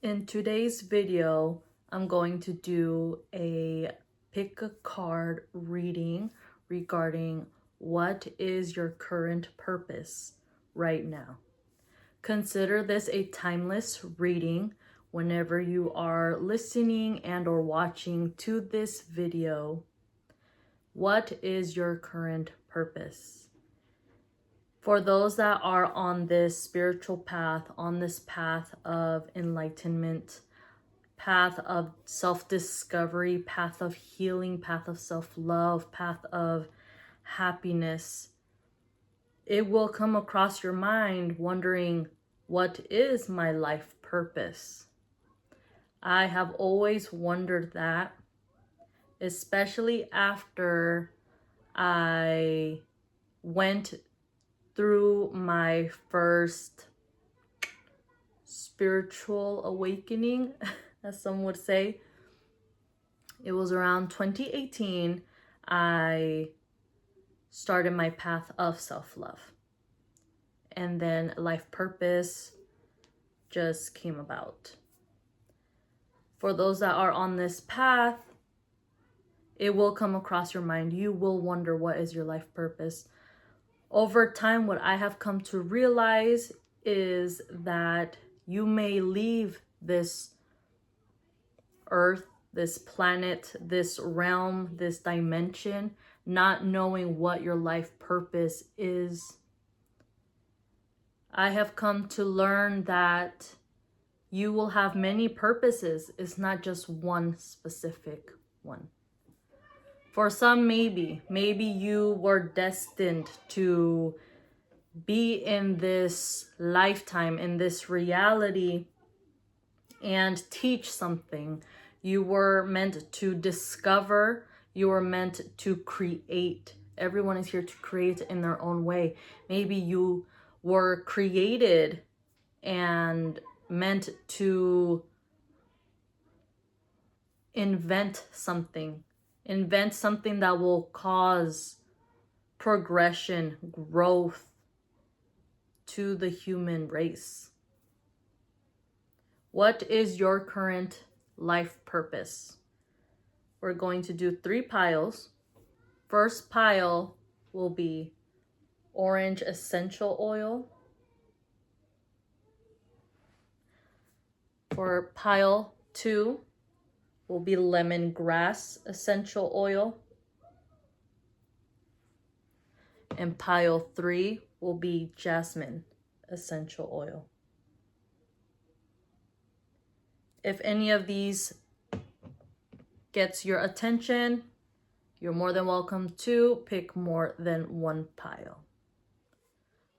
In today's video, I'm going to do a pick a card reading regarding what is your current purpose right now. Consider this a timeless reading whenever you are listening and or watching to this video. What is your current purpose? For those that are on this spiritual path, on this path of enlightenment, path of self-discovery, path of healing, path of self-love, path of happiness, it will come across your mind wondering, what is my life purpose? I have always wondered that, especially after I went through my first spiritual awakening, as some would say. It was around 2018, I started my path of self-love. And then life purpose just came about. For those that are on this path, it will come across your mind. You will wonder, what is your life purpose? Over time, what I have come to realize is that you may leave this earth, this planet, this realm, this dimension, not knowing what your life purpose is. I have come to learn that you will have many purposes. It's not just one specific one. For some, maybe you were destined to be in this lifetime, in this reality, and teach something. You were meant to discover. You were meant to create. Everyone is here to create in their own way. Maybe you were created and meant to invent something that will cause progression, growth to the human race. What is your current life purpose? We're going to do 3 piles. First pile will be orange essential oil. For pile 2 will be lemongrass essential oil. And pile 3 will be jasmine essential oil. If any of these gets your attention, you're more than welcome to pick more than one pile.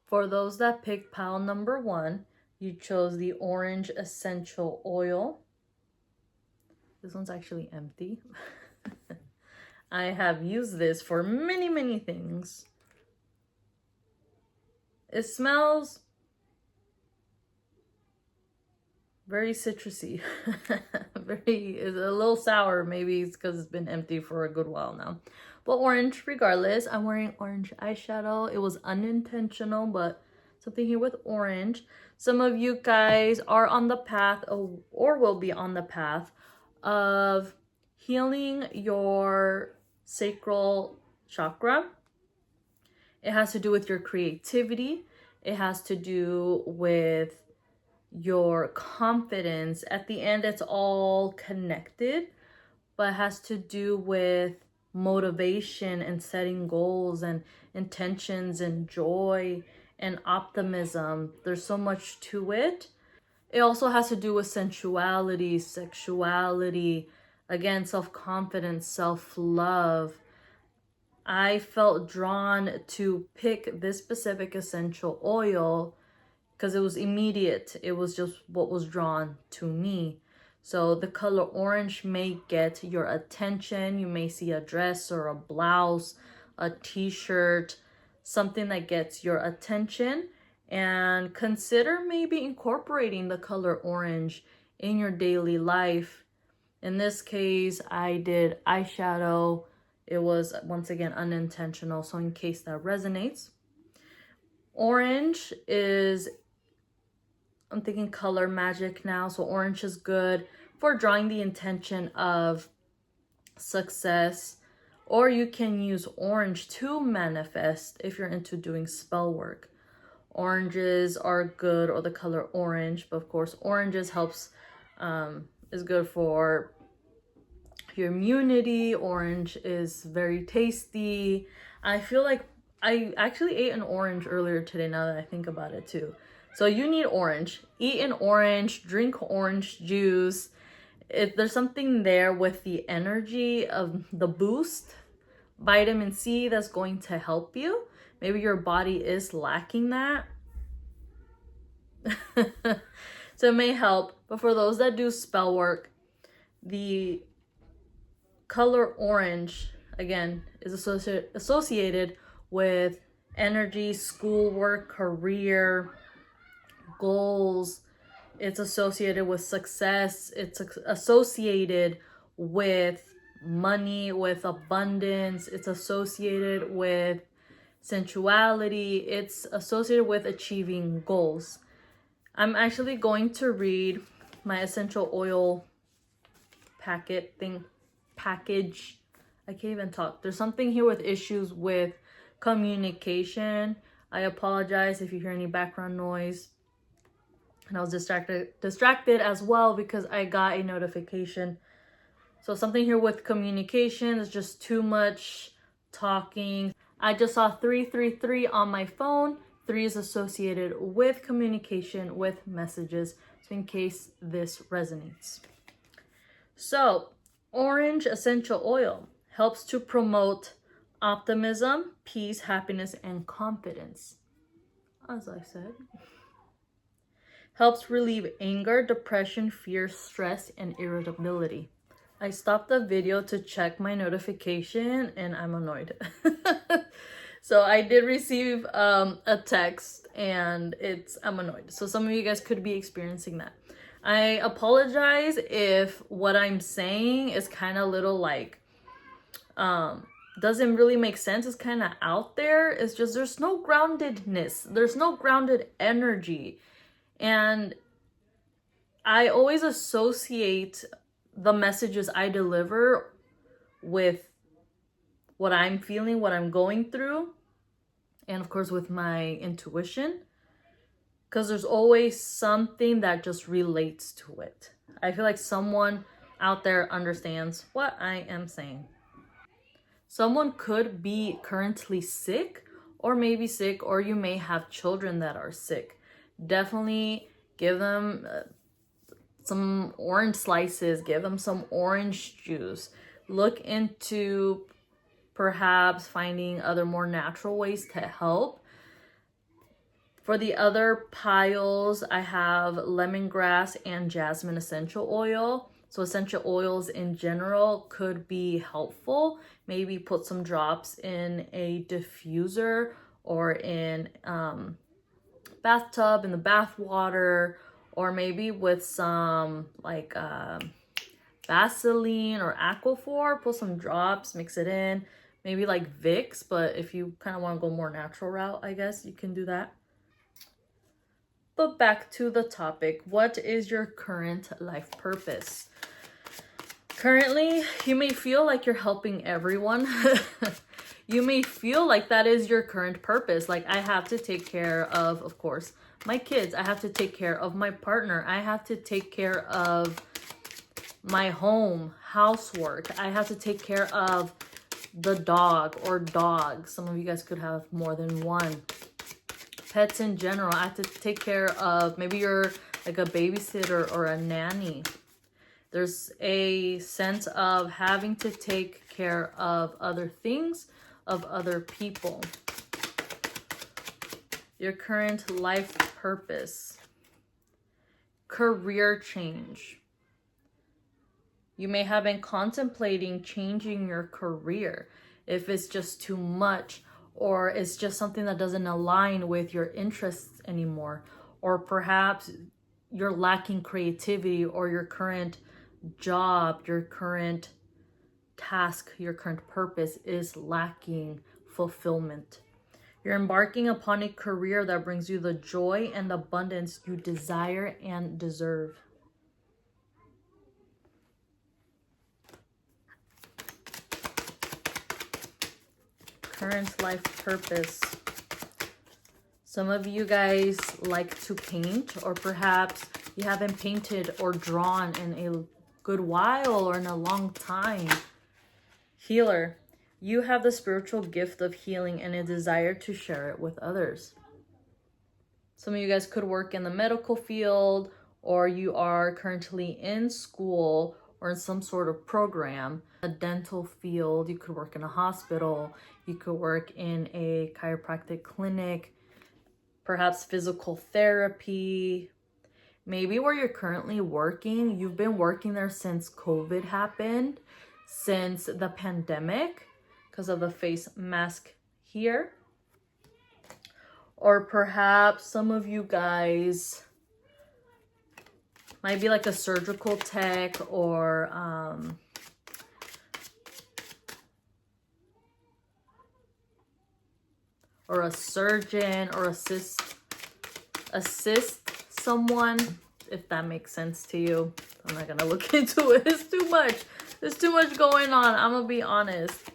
For those that picked pile number 1, you chose the orange essential oil. This one's actually empty. I have used this for many things. It smells very citrusy. It's a little sour. Maybe it's because it's been empty for a good while now. But orange regardless. I'm wearing orange eyeshadow. It was unintentional, but something here with orange. Some of you guys are on the path or will be on the path of healing your sacral chakra. It has to do with your creativity. It has to do with your confidence. At the end, it's all connected, but it has to do with motivation and setting goals and intentions and joy and optimism. There's so much to it. It also has to do with sensuality, sexuality, again, self-confidence, self-love. I felt drawn to pick this specific essential oil because it was immediate. It was just what was drawn to me. So the color orange may get your attention. You may see a dress or a blouse, a t-shirt, something that gets your attention. And consider maybe incorporating the color orange in your daily life. In this case, I did eyeshadow. It was, once again, unintentional. So in case that resonates. Orange is I'm thinking color magic now. So orange is good for drawing the intention of success. Or you can use orange to manifest if you're into doing spell work. Oranges are good, or the color orange, but of course oranges helps, is good for your immunity. Orange is very tasty. I feel like I actually ate an orange earlier today, now that I think about it too. So you need orange. Eat an orange, drink orange juice. If there's something there with the energy of the boost, vitamin C, that's going to help you. Maybe your body is lacking that. So it may help. But for those that do spell work, the color orange, again, is associated with energy, schoolwork, career, goals. It's associated with success. It's associated with money, with abundance. It's associated with sensuality. It's associated with achieving goals. I'm actually going to read my essential oil package. I can't even talk. There's something here with issues with communication. I apologize if you hear any background noise. And I was distracted as well because I got a notification. So something here with communication is just too much talking. I just saw 333 on my phone. 3 is associated with communication, with messages. So in case this resonates. So orange essential oil helps to promote optimism, peace, happiness, and confidence. As I said. Helps relieve anger, depression, fear, stress, and irritability. I stopped the video to check my notification and I'm annoyed. So I did receive a text and I'm annoyed. So some of you guys could be experiencing that. I apologize if what I'm saying is kind of little like, doesn't really make sense. It's kind of out there. It's just, there's no groundedness. There's no grounded energy. And I always associate the messages I deliver with what I'm feeling, what I'm going through, and of course with my intuition, because there's always something that just relates to it. I feel like someone out there understands what I am saying. Someone could be currently sick, or maybe sick, or you may have children that are sick. Definitely give them some orange slices, give them some orange juice. Look into perhaps finding other more natural ways to help. For the other piles, I have lemongrass and jasmine essential oil. So essential oils in general could be helpful. Maybe put some drops in a diffuser or in bathtub, in the bath water, or maybe with some like Vaseline or Aquaphor, put some drops, mix it in. Maybe like Vicks, but if you kind of want to go more natural route, I guess you can do that. But back to the topic, what is your current life purpose? Currently, you may feel like you're helping everyone. You may feel like that is your current purpose. Like, I have to take care of course, my kids. I have to take care of my partner. I have to take care of my home, housework. I have to take care of the dog or dogs. Some of you guys could have more than one. Pets in general. I have to take care of, maybe you're like a babysitter or a nanny. There's a sense of having to take care of other things, of other people. Your current life purpose. Career change. You may have been contemplating changing your career if it's just too much, or it's just something that doesn't align with your interests anymore, or perhaps you're lacking creativity, or your current job, your current task, your current purpose is lacking fulfillment. You're embarking upon a career that brings you the joy and abundance you desire and deserve. Current life purpose. Some of you guys like to paint, or perhaps you haven't painted or drawn in a good while or in a long time. Healer. You have the spiritual gift of healing and a desire to share it with others. Some of you guys could work in the medical field, or you are currently in school or in some sort of program. A dental field, you could work in a hospital, you could work in a chiropractic clinic, perhaps physical therapy. Maybe where you're currently working, you've been working there since COVID happened, since the pandemic, because of the face mask here. Or perhaps some of you guys might be like a surgical tech, or a surgeon, or assist someone, if that makes sense to you. I'm not gonna look into it. It's too much. There's too much going on. I'm gonna be honest.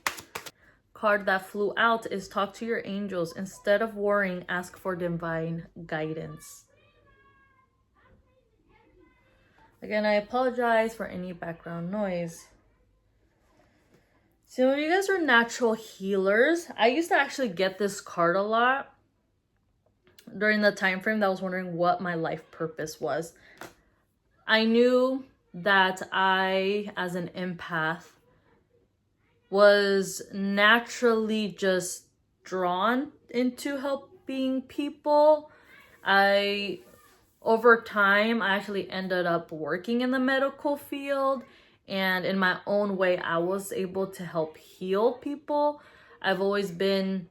Card that flew out is talk to your angels. Instead of worrying, ask for divine guidance. Again, I apologize for any background noise. So you guys are natural healers. I used to actually get this card a lot during the time frame that I was wondering what my life purpose was. I knew that I, as an empath, was naturally just drawn into helping people. Over time, I actually ended up working in the medical field, and in my own way, I was able to help heal people. I've always been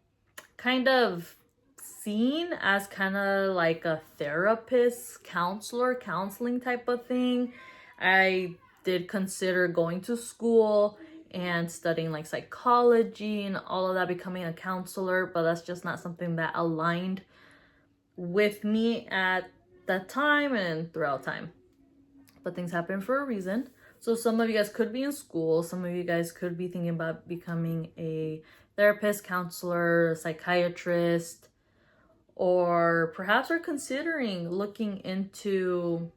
kind of seen as kind of like a therapist, counseling type of thing. I did consider going to school and studying like psychology and all of that, becoming a counselor, but that's just not something that aligned with me at that time and throughout time. But things happen for a reason. So some of you guys could be in school, some of you guys could be thinking about becoming a therapist, counselor, psychiatrist, or perhaps are considering looking into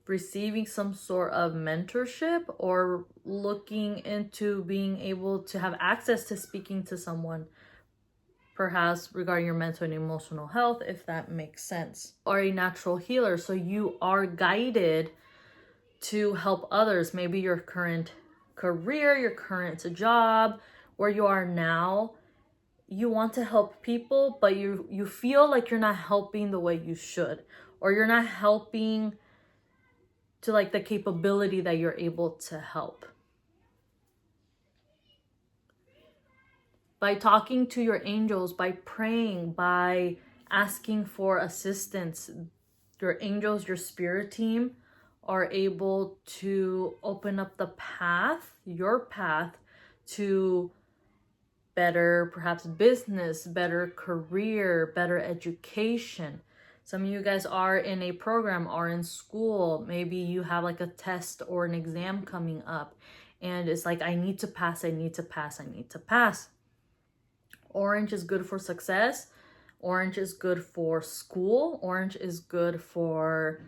receiving some sort of mentorship, or looking into being able to have access to speaking to someone, perhaps regarding your mental and emotional health, if that makes sense. Or a natural healer, so you are guided to help others. Maybe your current career, your current job, where you are now, you want to help people, but you feel like you're not helping the way you should, or you're not helping to like the capability that you're able to help. By talking to your angels, by praying, by asking for assistance, your angels, your spirit team are able to open up the path, your path, to better perhaps business, better career, better education. Some of you guys are in a program or in school. Maybe you have like a test or an exam coming up, and it's like, I need to pass, I need to pass, I need to pass. Orange is good for success. Orange is good for school. Orange is good for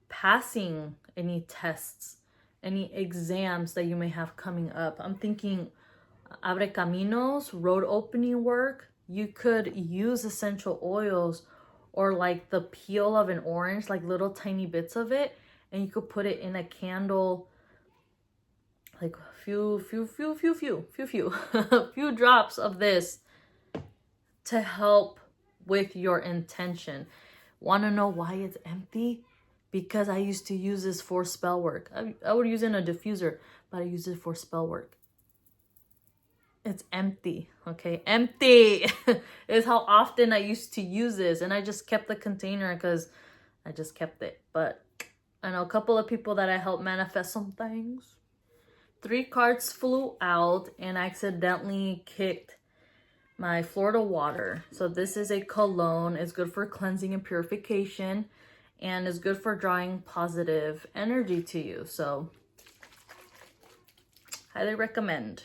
passing any tests, any exams that you may have coming up. I'm thinking Abre Caminos, road opening work. You could use essential oils, or like the peel of an orange, like little tiny bits of it, and you could put it in a candle, like few drops of this to help with your intention. Want to know why it's empty? Because I used to use this for spell work. I would use it in a diffuser, but I use it for spell work. It's empty, okay? Empty is how often I used to use this, and I just kept the container because I just kept it. But I know a couple of people that I helped manifest some things. 3 cards flew out, and I accidentally kicked my Florida water. So this is a cologne. It's good for cleansing and purification, and is good for drawing positive energy to you. So highly recommend.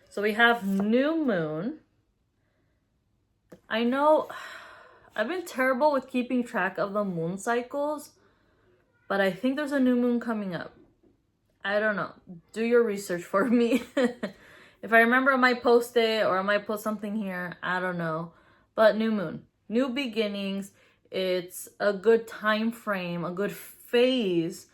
So we have new moon. I know I've been terrible with keeping track of the moon cycles, but I think there's a new moon coming up. I don't know. Do your research for me. If I remember, I might post it, or I might post something here. I don't know. But new moon, new beginnings. It's a good time frame, a good phase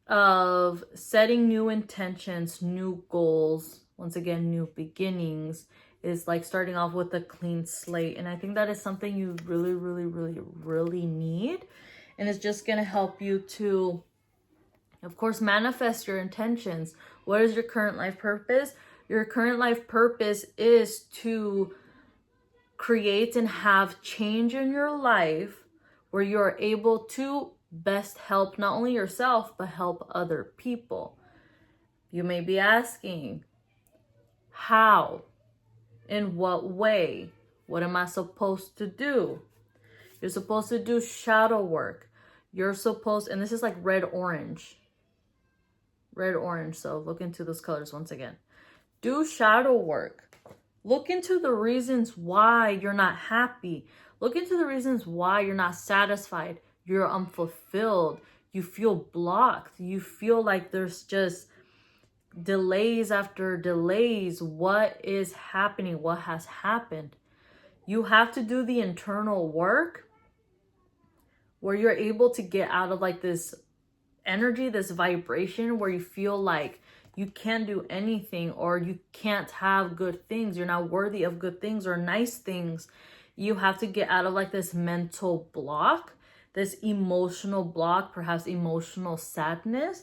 of setting new intentions, new goals. Once again, new beginnings is like starting off with a clean slate. And I think that is something you really, really, really, really need. And it's just going to help you to, of course, manifest your intentions. What is your current life purpose? Your current life purpose is to create and have change in your life where you're able to best help not only yourself, but help other people. You may be asking, how? In what way? What am I supposed to do? You're supposed to do shadow work. You're supposed, and this is like red, orange. Red, orange. So look into those colors once again. Do shadow work. Look into the reasons why you're not happy. Look into the reasons why you're not satisfied. You're unfulfilled. You feel blocked. You feel like there's just delays after delays. What is happening? What has happened? You have to do the internal work where you're able to get out of like this energy, this vibration where you feel like you can't do anything, or you can't have good things. You're not worthy of good things or nice things. You have to get out of like this mental block, this emotional block, perhaps emotional sadness.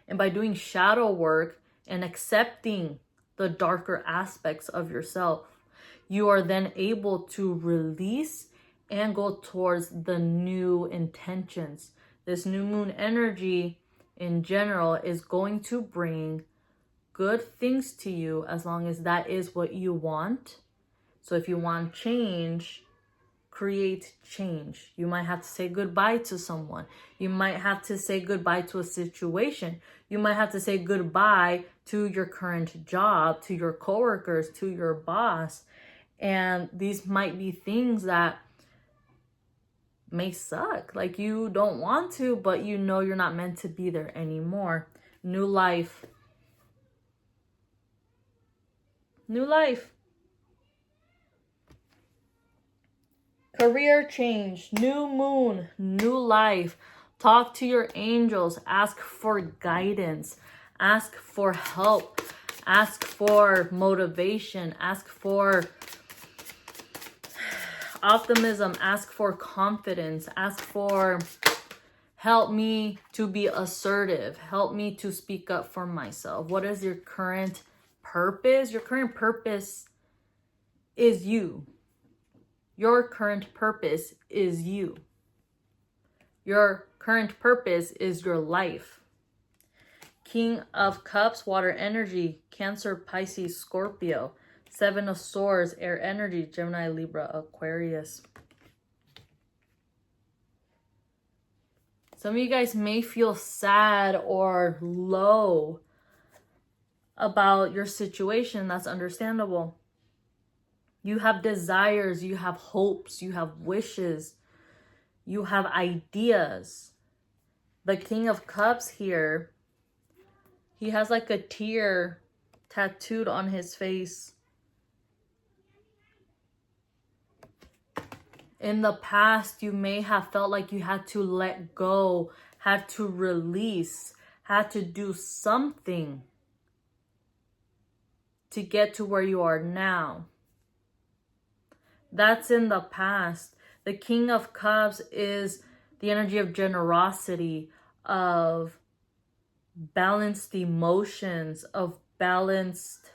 And by doing shadow work and accepting the darker aspects of yourself, you are then able to release and go towards the new intentions. This new moon energy in general is going to bring good things to you as long as that is what you want. So if you want change, create change. You might have to say goodbye to someone. You might have to say goodbye to a situation. You might have to say goodbye to your current job, to your coworkers, to your boss. And these might be things that may suck. Like you don't want to, but you know you're not meant to be there anymore. New life. New life. Career change. New moon. New life. Talk to your angels. Ask for guidance. Ask for help. Ask for motivation. Ask for optimism. Ask for confidence. Ask for help me to be assertive. Help me to speak up for myself. What is your current purpose? Your current purpose is you. Your current purpose is you. Your current purpose is your life. King of Cups, water energy, Cancer, Pisces, Scorpio. Seven of Swords, air energy, Gemini, Libra, Aquarius. Some of you guys may feel sad or low about your situation. That's understandable. You have desires, you have hopes, you have wishes, you have ideas. The King of Cups here, he has like a tear tattooed on his face. In the past, you may have felt like you had to let go, had to release, had to do something to get to where you are now. That's in the past. The King of Cups is the energy of generosity, of balanced emotions, of balanced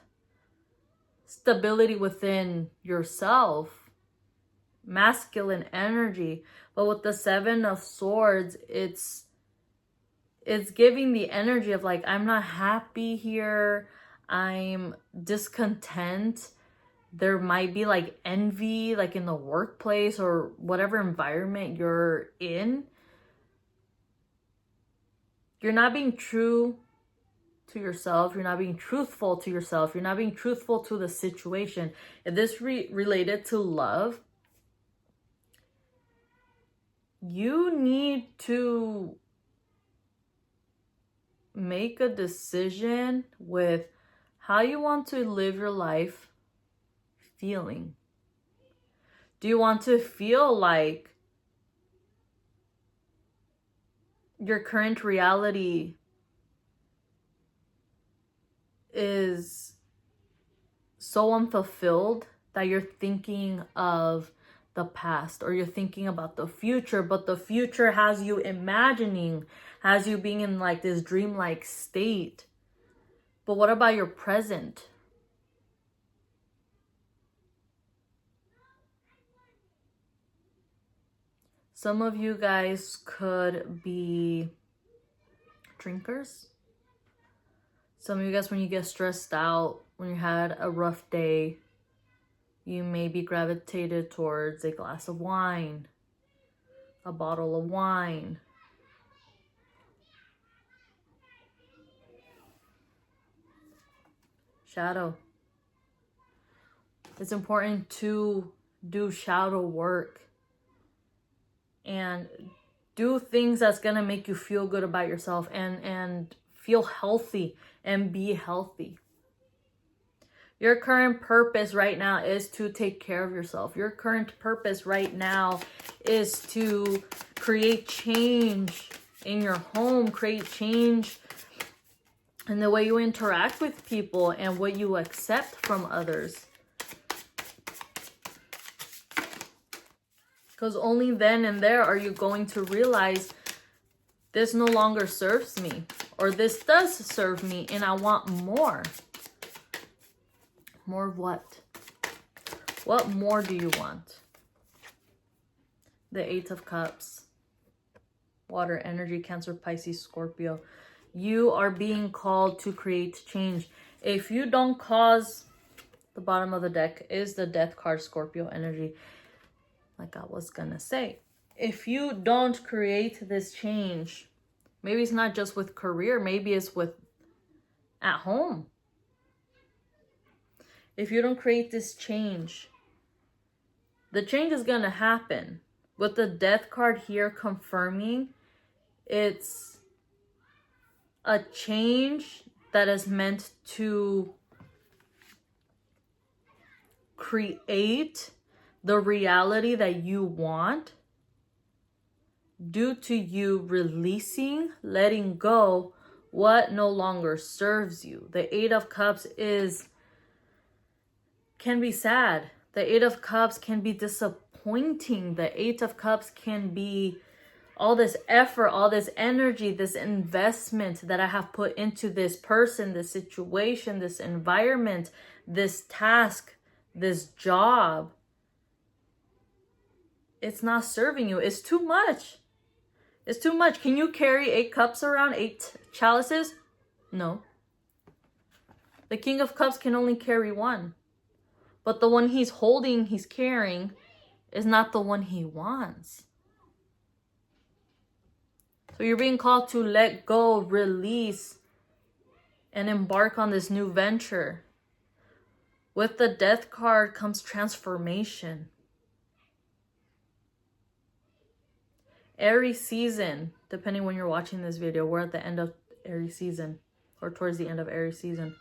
stability within yourself. Masculine energy. But with the Seven of Swords, it's giving the energy of like, I'm not happy here. I'm discontent. There might be like envy, like in the workplace or whatever environment you're in. You're not being true to yourself. You're not being truthful to yourself. You're not being truthful to the situation. If this related to love, you need to make a decision with how you want to live your life feeling. Do you want to feel like your current reality is so unfulfilled that you're thinking of the past, or you're thinking about the future, but the future has you imagining, has you being in like this dreamlike state? But what about your present? Some of you guys could be drinkers. Some of you guys, when you get stressed out, when you had a rough day, you may be gravitated towards a glass of wine, a bottle of wine. Shadow. It's important to do shadow work and do things that's gonna make you feel good about yourself and feel healthy and be healthy. Your current purpose right now is to take care of yourself. Your current purpose right now is to create change in your home, create change in the way you interact with people and what you accept from others. Because only then and there are you going to realize this no longer serves me, or this does serve me and I want more. More of what? What more do you want? The Eight of Cups. Water energy, Cancer, Pisces, Scorpio. You are being called to create change. If you don't cause, the bottom of the deck is the Death card, Scorpio energy. Like I was gonna say, if you don't create this change, maybe it's not just with career, maybe it's with at home. If you don't create this change, the change is gonna happen. With the Death card here confirming, it's a change that is meant to create the reality that you want due to you releasing, letting go what no longer serves you. The Eight of Cups can be sad. The Eight of Cups can be disappointing. The Eight of Cups can be all this effort, all this energy, this investment that I have put into this person, this situation, this environment, this task, this job. It's not serving you. It's too much. It's too much. Can you carry 8 cups around, 8 chalices? No. The King of Cups can only carry one. But the one he's holding, he's carrying, is not the one he wants. So you're being called to let go, release, and embark on this new venture. With the Death card comes transformation. Aries season, depending when you're watching this video, we're at the end of Aries season, or towards the end of Aries season.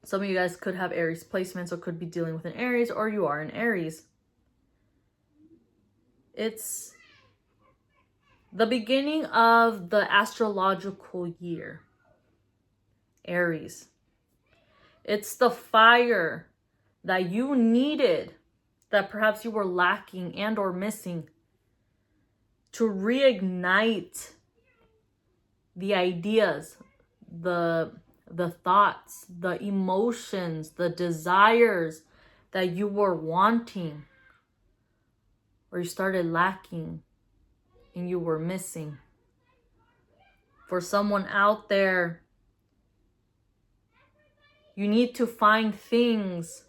Some of you guys could have Aries placements or could be dealing with an Aries, or you are an Aries. It's the beginning of the astrological year. Aries. It's the fire that you needed, that perhaps you were lacking and or missing, to reignite the ideas, the thoughts, the emotions, the desires that you were wanting, or you started lacking and you were missing. For someone out there, You need to find things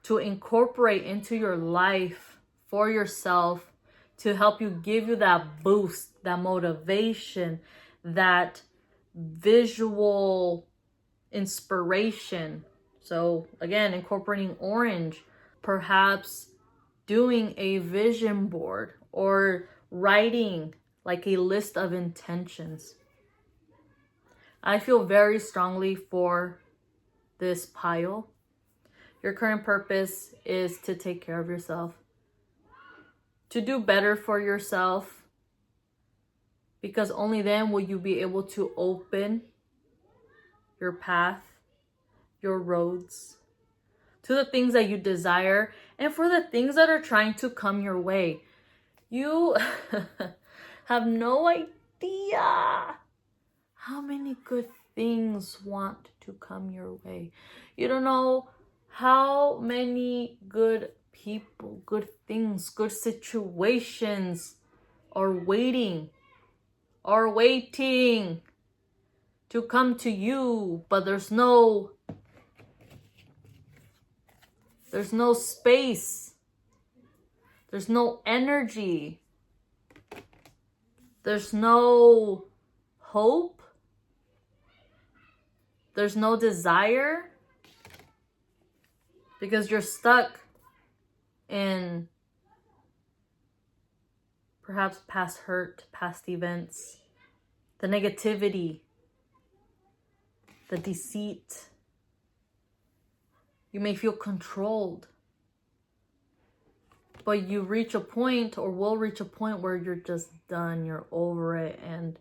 to incorporate into your life for yourself to help you, give you that boost, that motivation, that visual inspiration. So again, incorporating orange, perhaps doing a vision board or writing like a list of intentions. I feel very strongly for this pile. Your current purpose is to take care of yourself, to do better for yourself, because only then will you be able to open your path, your roads, to the things that you desire and for the things that are trying to come your way. You have no idea how many good things want to come your way. You don't know how many good people, good things, good situations are waiting to come to you, but there's no space. There's no energy. There's no hope. There's no desire, because you're stuck in perhaps past hurt, past events, the negativity, the deceit. You may feel controlled, but you reach a point, or will reach a point, where you're just done. You're over it, and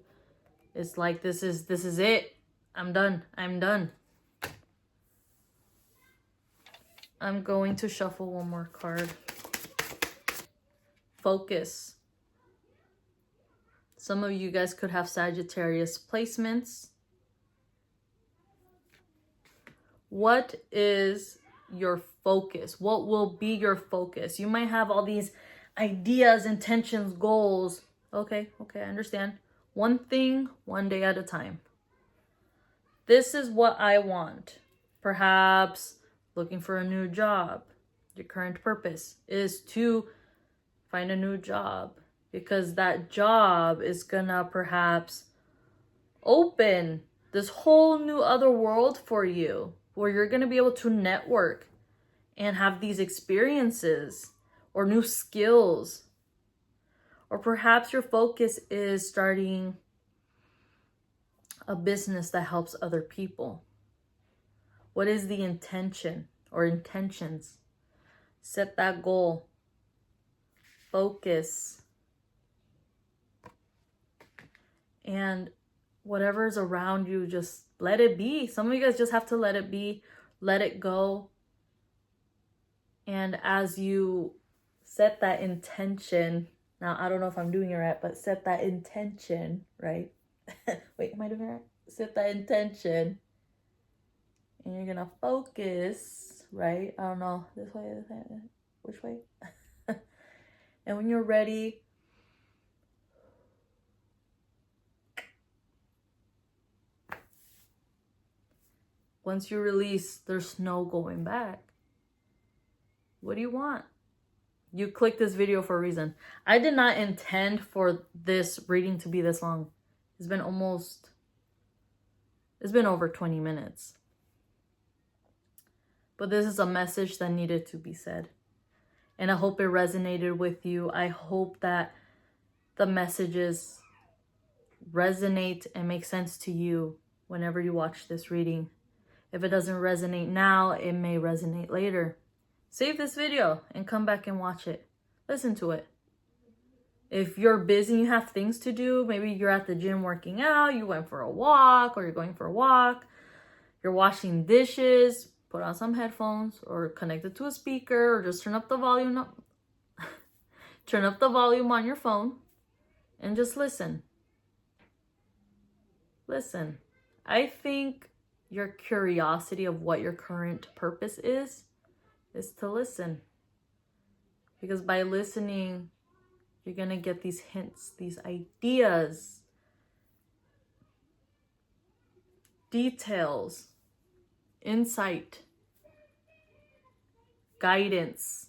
it's like, this is it. I'm done. I'm going to shuffle one more card. Focus. Some of you guys could have Sagittarius placements. What is your focus? What will be your focus? You might have all these ideas, intentions, goals. Okay, I understand. One thing, one day at a time. This is what I want. Perhaps looking for a new job. Your current purpose is to find a new job, because that job is gonna perhaps open this whole new other world for you, where you're gonna be able to network and have these experiences or new skills. Or perhaps your focus is starting a business that helps other people. What is the intention or intentions? Set that goal. Focus. And whatever's around you, just let it be. Some of you guys just have to let it be, let it go. And as you set that intention, now I don't know if I'm doing it right, but set that intention, right? Wait, am I doing it right? Set that intention. And you're gonna focus, right? I don't know, this way, which way? And when you're ready, once you release, there's no going back. What do you want? You clicked this video for a reason. I did not intend for this reading to be this long. It's been over 20 minutes. But this is a message that needed to be said. And I hope it resonated with you. I hope that the messages resonate and make sense to you whenever you watch this reading. If it doesn't resonate now, it may resonate later. Save this video and come back and watch it. Listen to it. If you're busy and you have things to do, maybe you're at the gym working out, you went for a walk, or you're going for a walk, you're washing dishes, put on some headphones or connect it to a speaker, or just turn up the volume up. Turn up the volume on your phone and just listen. Listen. I think your curiosity of what your current purpose is to listen. Because by listening, you're going to get these hints, these ideas, details, insight, guidance.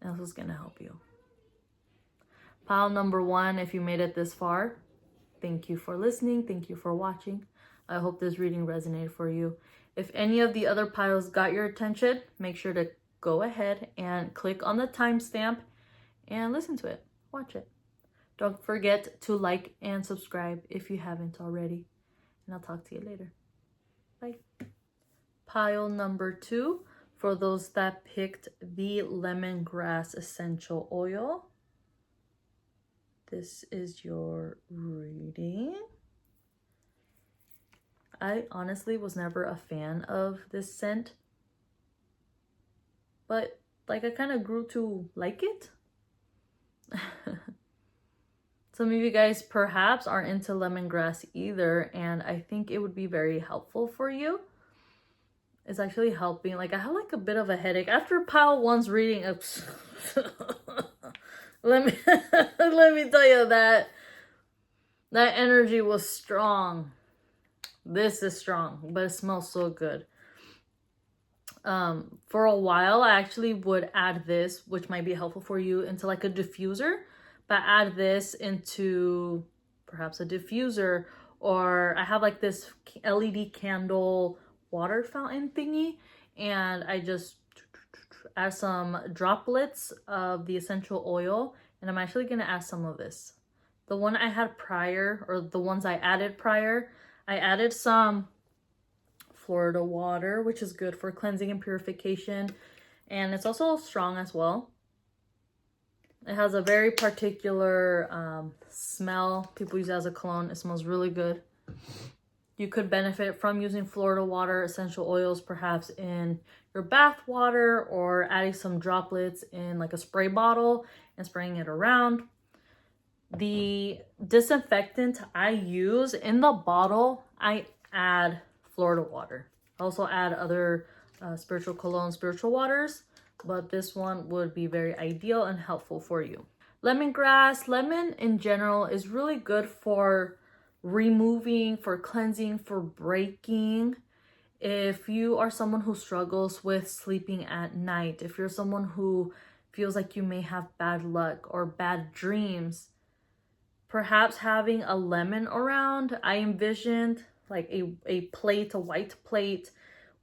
And this is going to help you. Pile number 1, if you made it this far, thank you for listening. Thank you for watching. I hope this reading resonated for you. If any of the other piles got your attention, make sure to go ahead and click on the timestamp and listen to it. Watch it. Don't forget to like and subscribe if you haven't already. And I'll talk to you later. Bye. Pile number 2, for those that picked the lemongrass essential oil. This is your reading. I honestly was never a fan of this scent, but like I kind of grew to like it. Some of you guys perhaps aren't into lemongrass either, and I think it would be very helpful for you. It's actually helping. Like, I have like a bit of a headache after pile 1's reading. let me tell you that energy was strong. This is strong, but it smells so good. For a while, I actually would add this, which might be helpful for you, into like a diffuser. But add this into perhaps a diffuser, or I have like this LED candle water fountain thingy, and I just add some droplets of the essential oil, and I'm actually going to add some of this. The one I had prior, or the ones I added prior, I added some Florida water, which is good for cleansing and purification, and it's also strong as well. It has a very particular smell. People use it as a cologne. It smells really good. You could benefit from using Florida water essential oils perhaps in your bath water, or adding some droplets in like a spray bottle and spraying it around. The disinfectant I use in the bottle, I add Florida water. I also add other spiritual cologne, spiritual waters, but this one would be very ideal and helpful for you. Lemongrass, lemon in general is really good for removing, for cleansing, for breaking. If you are someone who struggles with sleeping at night, if you're someone who feels like you may have bad luck or bad dreams, perhaps having a lemon around. I envisioned like a plate, a white plate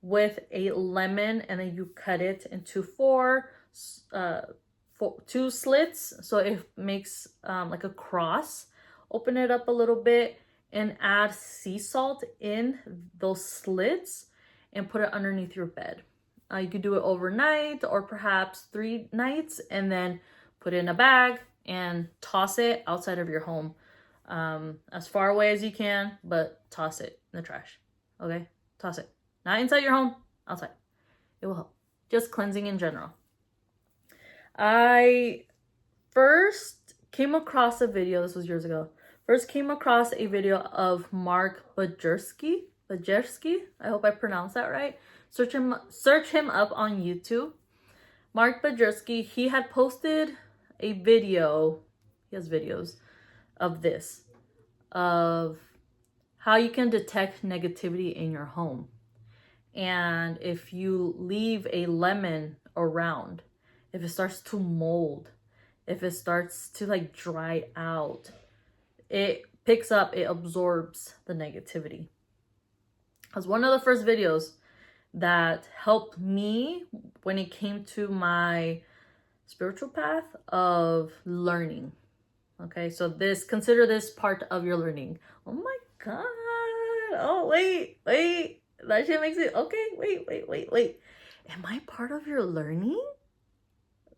with a lemon, and then you cut it into two slits, so it makes like a cross. Open it up a little bit and add sea salt in those slits and put it underneath your bed. You could do it overnight, or perhaps 3 nights, and then put it in a bag and toss it outside of your home, as far away as you can, but toss it in the trash. Okay, toss it, not inside your home, outside. It will help. Just cleansing in general. I first came across a video, this was years ago, of Mark Bajerski. I hope I pronounced that right. Search him up on YouTube. Mark Bajerski, he had posted a video, he has videos of this, of how you can detect negativity in your home. And if you leave a lemon around, if it starts to mold, if it starts to like dry out, it picks up, it absorbs the negativity. It was one of the first videos that helped me when it came to my spiritual path of learning. Okay, so consider this part of your learning. Oh my God. Oh, wait. That shit makes it, okay, wait. Am I part of your learning?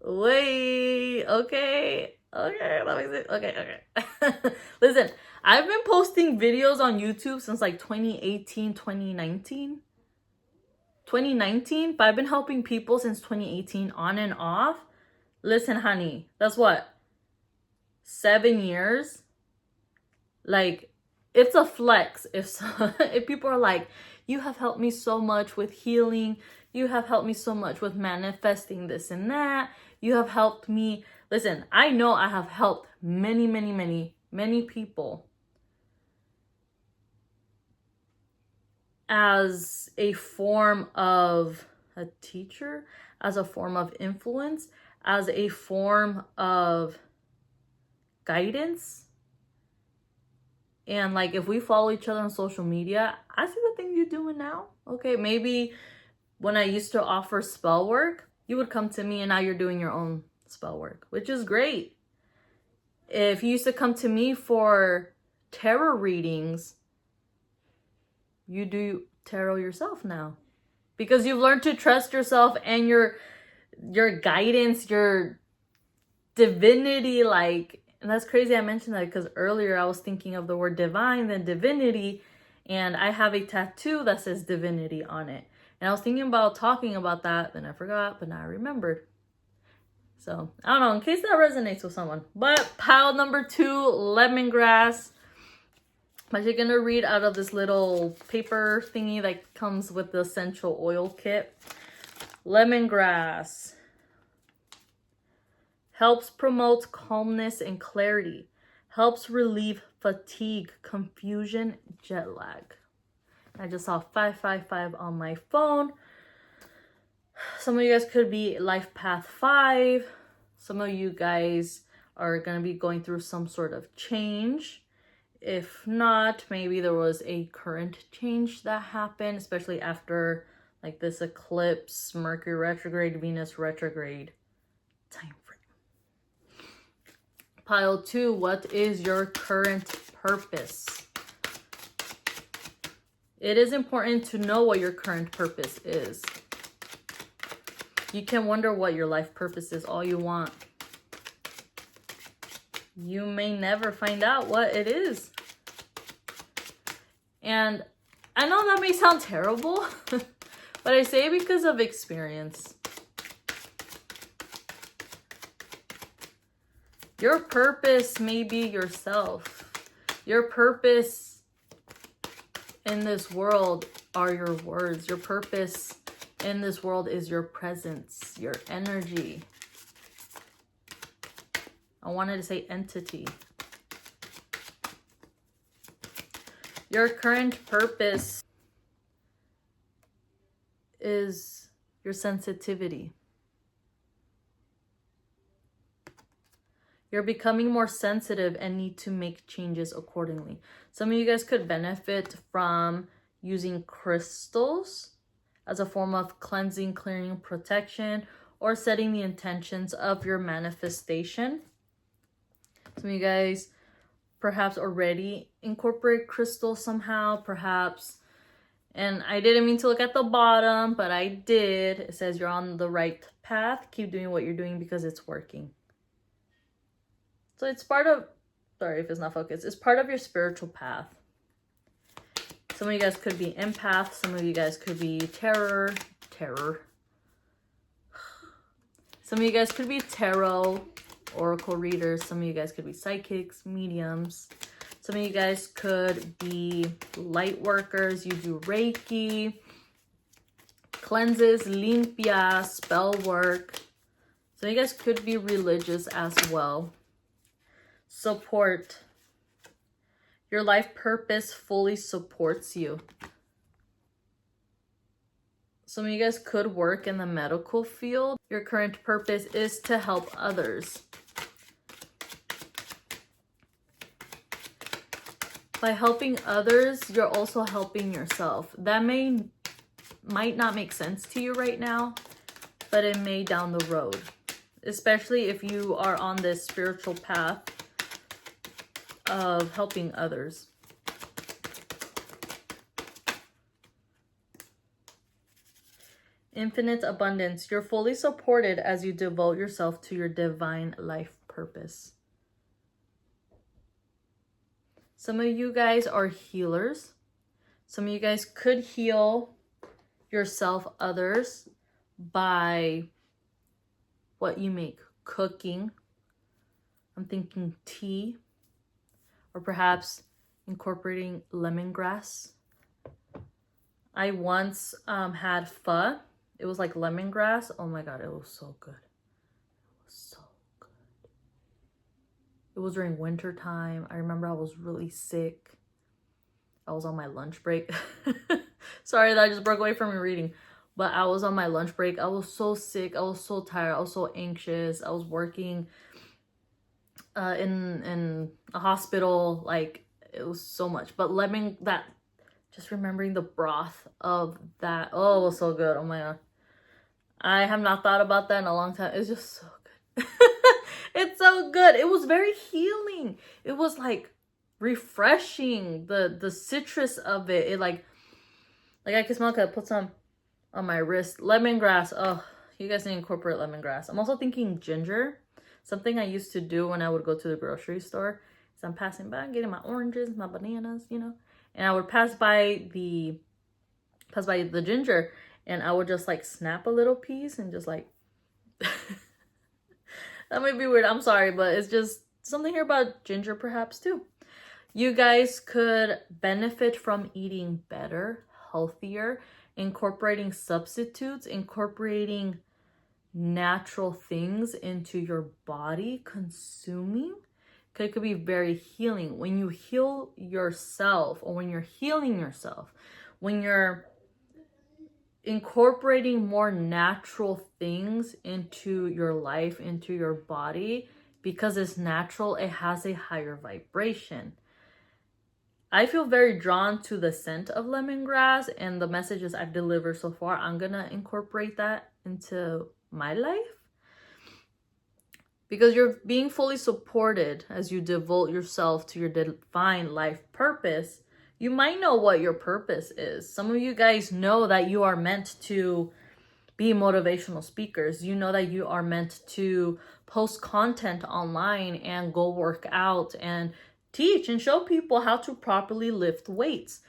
Wait, okay, that makes it, okay. Listen, I've been posting videos on YouTube since like 2018, 2019, but I've been helping people since 2018 on and off. Listen, honey, that's what, 7 years? Like, it's a flex if people are like, you have helped me so much with healing, you have helped me so much with manifesting this and that, you have helped me. Listen, I know I have helped many people. as a form of a teacher, as a form of influence, as a form of guidance. And like, if we follow each other on social media, I see the things you're doing now. Okay, maybe when I used to offer spell work, you would come to me and now you're doing your own spell work, which is great. If you used to come to me for tarot readings, you do tarot yourself now. Because you've learned to trust yourself and your guidance, your divinity, like, and that's crazy I mentioned that because earlier I was thinking of the word divine, then divinity, and I have a tattoo that says divinity on it. And I was thinking about talking about that, then I forgot, but now I remembered. So, I don't know, in case that resonates with someone. But pile number 2, lemongrass. I'm actually going to read out of this little paper thingy that comes with the essential oil kit. Lemongrass helps promote calmness and clarity. Helps relieve fatigue, confusion, jet lag. I just saw 555 on my phone. Some of you guys could be life path 5. Some of you guys are going to be going through some sort of change. If not, maybe there was a current change that happened, especially after like this eclipse, Mercury retrograde, Venus retrograde time frame. Pile 2, what is your current purpose? It is important to know what your current purpose is. You can wonder what your life purpose is all you want. You may never find out what it is. And I know that may sound terrible, but I say it because of experience. Your purpose may be yourself. Your purpose in this world are your words. Your purpose in this world is your presence, your energy. I wanted to say entity. Your current purpose is your sensitivity. You're becoming more sensitive and need to make changes accordingly. Some of you guys could benefit from using crystals as a form of cleansing, clearing, protection, or setting the intentions of your manifestation. Some of you guys perhaps already incorporate crystals somehow, perhaps. And I didn't mean to look at the bottom, but I did. It says you're on the right path. Keep doing what you're doing because it's working. So it's part of, sorry if it's not focused, it's part of your spiritual path. Some of you guys could be empaths. Some of you guys could be terror. Some of you guys could be tarot, oracle readers. Some of you guys could be psychics, mediums. Some of you guys could be light workers. You do Reiki, cleanses, limpia, spell work. So you guys could be religious as well. Support. Your life purpose fully supports you. Some of you guys could work in the medical field. Your current purpose is to help others. By helping others, you're also helping yourself. That might not make sense to you right now, but it may down the road. Especially if you are on this spiritual path of helping others. Infinite abundance. You're fully supported as you devote yourself to your divine life purpose. Some of you guys are healers. Some of you guys could heal yourself, others, by what you make. Cooking. I'm thinking tea. Or perhaps incorporating lemongrass. I once had pho. It was like lemongrass. Oh my god, it was so good. It was so good. It was during winter time. I remember I was really sick. I was on my lunch break. Sorry that I just broke away from me reading. But I was on my lunch break. I was so sick. I was so tired. I was so anxious. I was working in a hospital. Like, it was so much. But just remembering the broth of that. Oh, it was so good. Oh my God. I have not thought about that in a long time. It's just so good. It's so good. It was very healing. It was like refreshing. The citrus of it. It like I can smell it. I put some on my wrist. Lemongrass. Oh, you guys need to incorporate lemongrass. I'm also thinking ginger. Something I used to do when I would go to the grocery store. So I'm passing by, getting my oranges, my bananas, you know. And I would pass by the ginger, and I would just like snap a little piece and just like that might be weird. I'm sorry, but it's just something here about ginger perhaps too. You guys could benefit from eating better, healthier, incorporating substitutes, incorporating natural things into your body, consuming. It could be very healing. When you heal yourself, or when you're healing yourself, when you're incorporating more natural things into your life, into your body, because it's natural, it has a higher vibration. I feel very drawn to the scent of lemongrass, and the messages I've delivered so far, I'm gonna incorporate that into my life. Because you're being fully supported as you devote yourself to your divine life purpose. You might know what your purpose is. Some of you guys know that you are meant to be motivational speakers. You know that you are meant to post content online and go work out and teach and show people how to properly lift weights.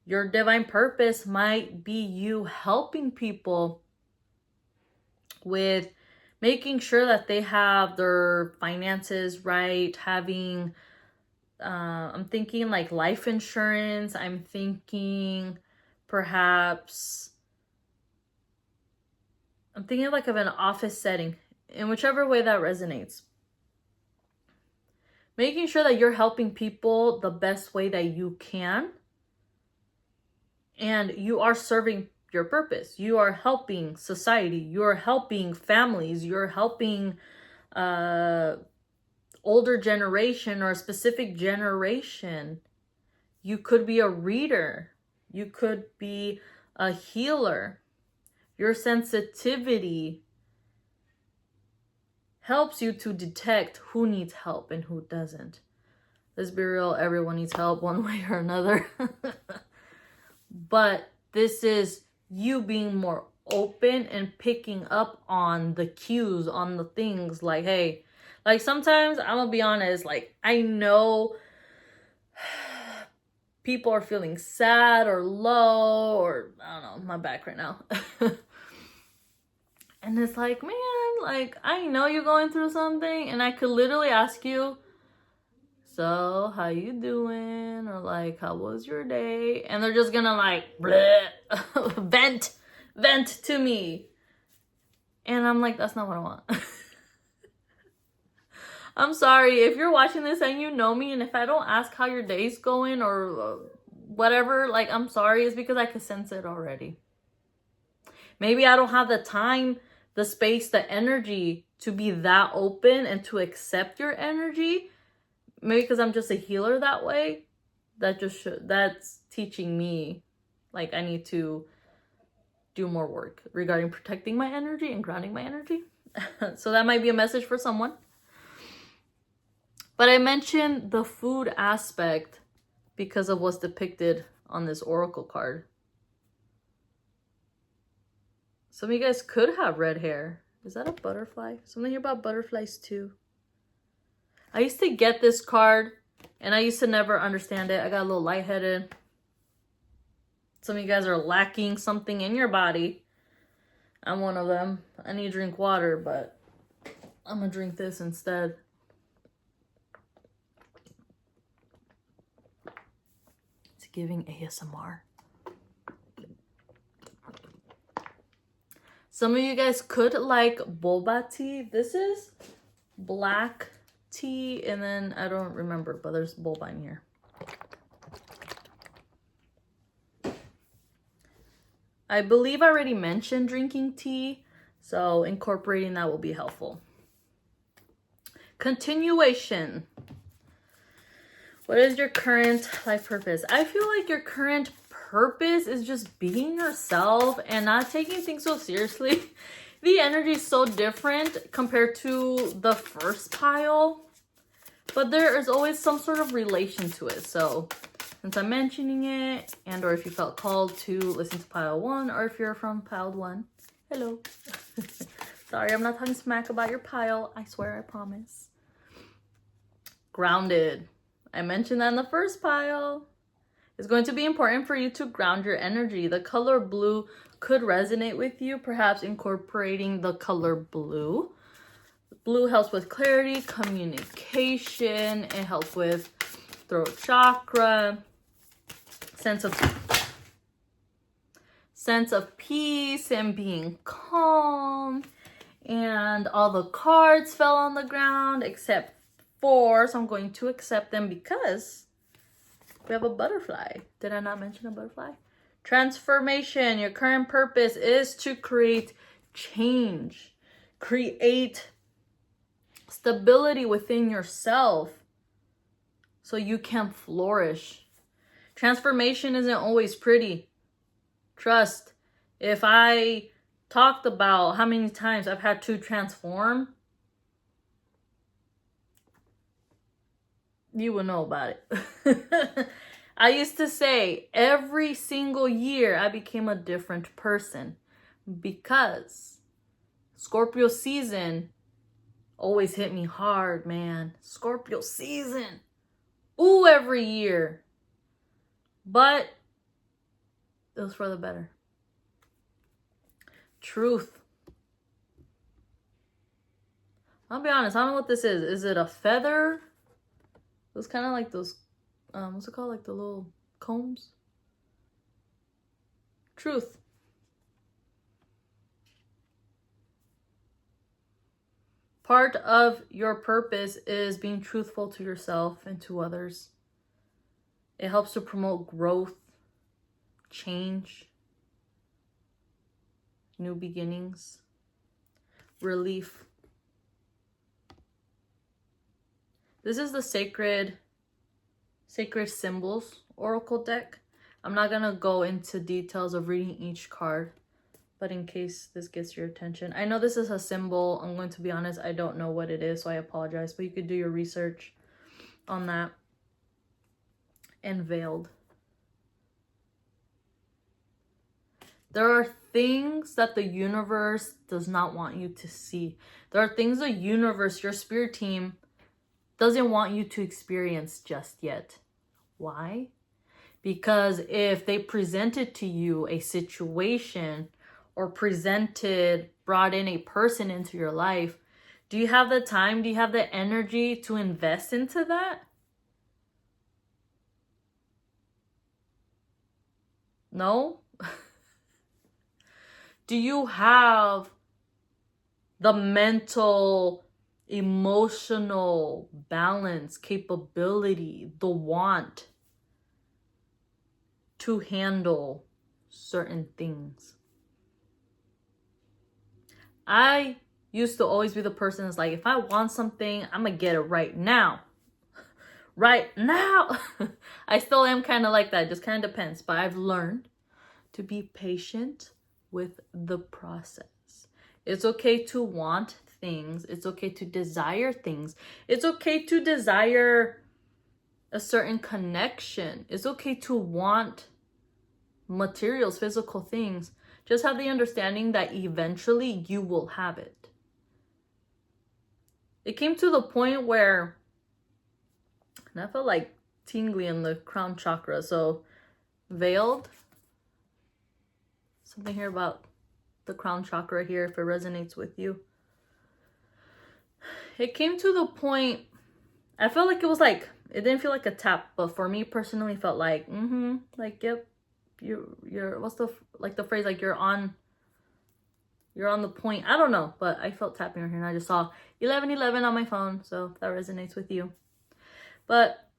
Your divine purpose might be you helping people with making sure that they have their finances right, having I'm thinking like life insurance. I'm thinking perhaps I'm thinking like of an office setting, in whichever way that resonates. Making sure that you're helping people the best way that you can, and you are serving your purpose. You are helping society. You're helping families. You're helping older generation or a specific generation. You could be a reader. You could be a healer. Your sensitivity helps you to detect who needs help and who doesn't. Let's be real, everyone needs help one way or another. But this is you being more open and picking up on the cues, on the things like, hey, like sometimes I'm gonna be honest, like I know people are feeling sad or low, or I don't know, my back right now. And it's like, man, like I know you're going through something, and I could literally ask you, so how you doing? Or like, how was your day? And they're just gonna like bleh, vent to me. And I'm like, that's not what I want. I'm sorry if you're watching this and you know me, and if I don't ask how your day's going or whatever, like I'm sorry, it's because I could sense it already. Maybe I don't have the time, the space, the energy to be that open and to accept your energy. Maybe because I'm just a healer that way. That's teaching me like I need to do more work regarding protecting my energy and grounding my energy. So that might be a message for someone. But I mentioned the food aspect because of what's depicted on this oracle card. Some of you guys could have red hair. Is that a butterfly? Something about butterflies too. I used to get this card and I used to never understand it. I got a little lightheaded. Some of you guys are lacking something in your body. I'm one of them. I need to drink water, but I'm gonna drink this instead. It's giving ASMR. Some of you guys could like boba tea. This is black tea, and then I don't remember, but there's boba in here. I believe I already mentioned drinking tea, so incorporating that will be helpful. Continuation. What is your current life purpose? I feel like your current purpose is just being yourself and not taking things so seriously. The energy is so different compared to the first pile, but there is always some sort of relation to it. So since I'm mentioning it, and or if you felt called to listen to pile 1, or if you're from pile 1, hello. Sorry, I'm not talking smack about your pile. I swear, I promise. Grounded. I mentioned that in the first pile. It's going to be important for you to ground your energy. The color blue could resonate with you, perhaps incorporating the color blue. Blue helps with clarity, communication. It helps with throat chakra, sense of peace and being calm. And all the cards fell on the ground except 4, so I'm going to accept them because we have a butterfly. Did I not mention a butterfly? Transformation. Your current purpose is to create change, create stability within yourself so you can flourish. Transformation isn't always pretty. Trust. If I talked about how many times I've had to transform, you will know about it. I used to say every single year I became a different person because Scorpio season always hit me hard, man. Scorpio season. Ooh, every year. But it was for the better. Truth. I'll be honest, I don't know what this is. Is it a feather? It was kind of like those, what's it called? Like the little combs? Truth. Part of your purpose is being truthful to yourself and to others. It helps to promote growth, change, new beginnings, relief. This is the Sacred Symbols Oracle deck. I'm not going to go into details of reading each card, but in case this gets your attention. I know this is a symbol. I'm going to be honest, I don't know what it is, so I apologize. But you could do your research on that. And Veiled. There are things that the universe does not want you to see. There are things the universe, your spirit team, doesn't want you to experience just yet. Why? Because if they presented to you a situation or brought in a person into your life, do you have the time? Do you have the energy to invest into that? No? Do you have the mental, emotional balance, capability, the want to handle certain things? I used to always be the person that's like, if I want something, I'm gonna get it right now. Right now. I still am kind of like that. It just kind of depends. But I've learned to be patient with the process. It's okay to want things. It's okay to desire things. It's okay to desire a certain connection. It's okay to want materials, physical things. Just have the understanding that eventually you will have it. It came to the point where, and I felt like tingly in the crown chakra. So Veiled. Something here about the crown chakra here, if it resonates with you. It came to the point, I felt like it was like, it didn't feel like a tap, but for me personally felt like, like, yep, you're, what's the, like the phrase, like you're on the point. I don't know, but I felt tapping right here and I just saw 1111 on my phone. So that resonates with you. But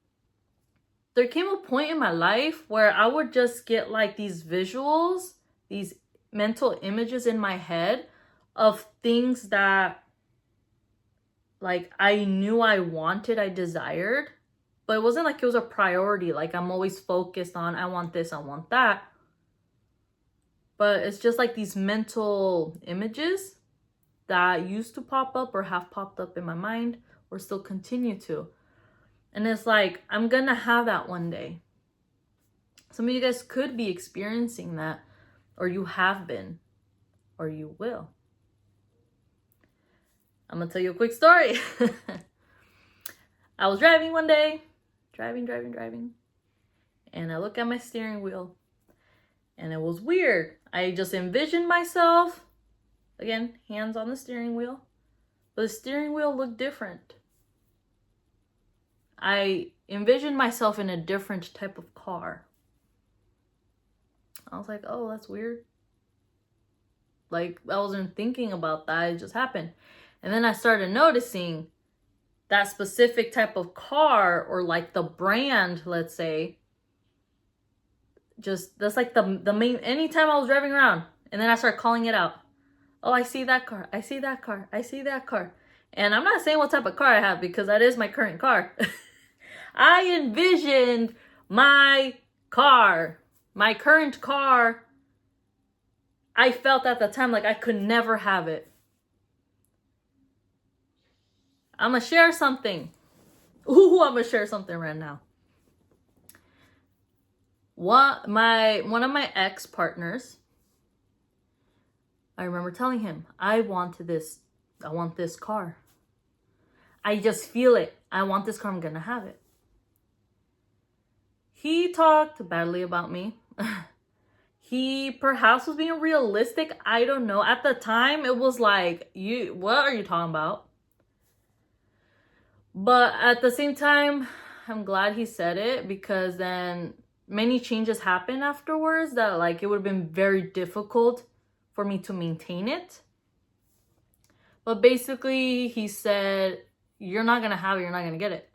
there came a point in my life where I would just get like these visuals these mental images in my head of things that like I knew I wanted, I desired, but it wasn't like it was a priority. Like I'm always focused on, I want this, I want that. But it's just like these mental images that used to pop up or have popped up in my mind or still continue to. And it's like, I'm gonna have that one day. Some of you guys could be experiencing that, or you have been, or you will. I'm gonna tell you a quick story. I was driving one day, driving, and I look at my steering wheel, and it was weird. I just envisioned myself, again, hands on the steering wheel, but the steering wheel looked different. I envisioned myself in a different type of car. I was like, oh, that's weird. Like, I wasn't thinking about that. It just happened. And then I started noticing that specific type of car, or like the brand, let's say, just, that's like the main, anytime I was driving around, and then I started calling it out. Oh, I see that car. I see that car. I see that car. And I'm not saying what type of car I have, because that is my current car. I envisioned my car, my current car. I felt at the time like I could never have it. I'm gonna share something. Ooh, I'm gonna share something right now. One of my ex-partners, I remember telling him, I want this car. I just feel it. I want this car. I'm gonna have it. He talked badly about me. He perhaps was being realistic. I don't know. At the time, it was like, what are you talking about? But at the same time, I'm glad he said it, because then many changes happened afterwards that like it would have been very difficult for me to maintain it. But basically, he said, you're not going to have it. You're not going to get it.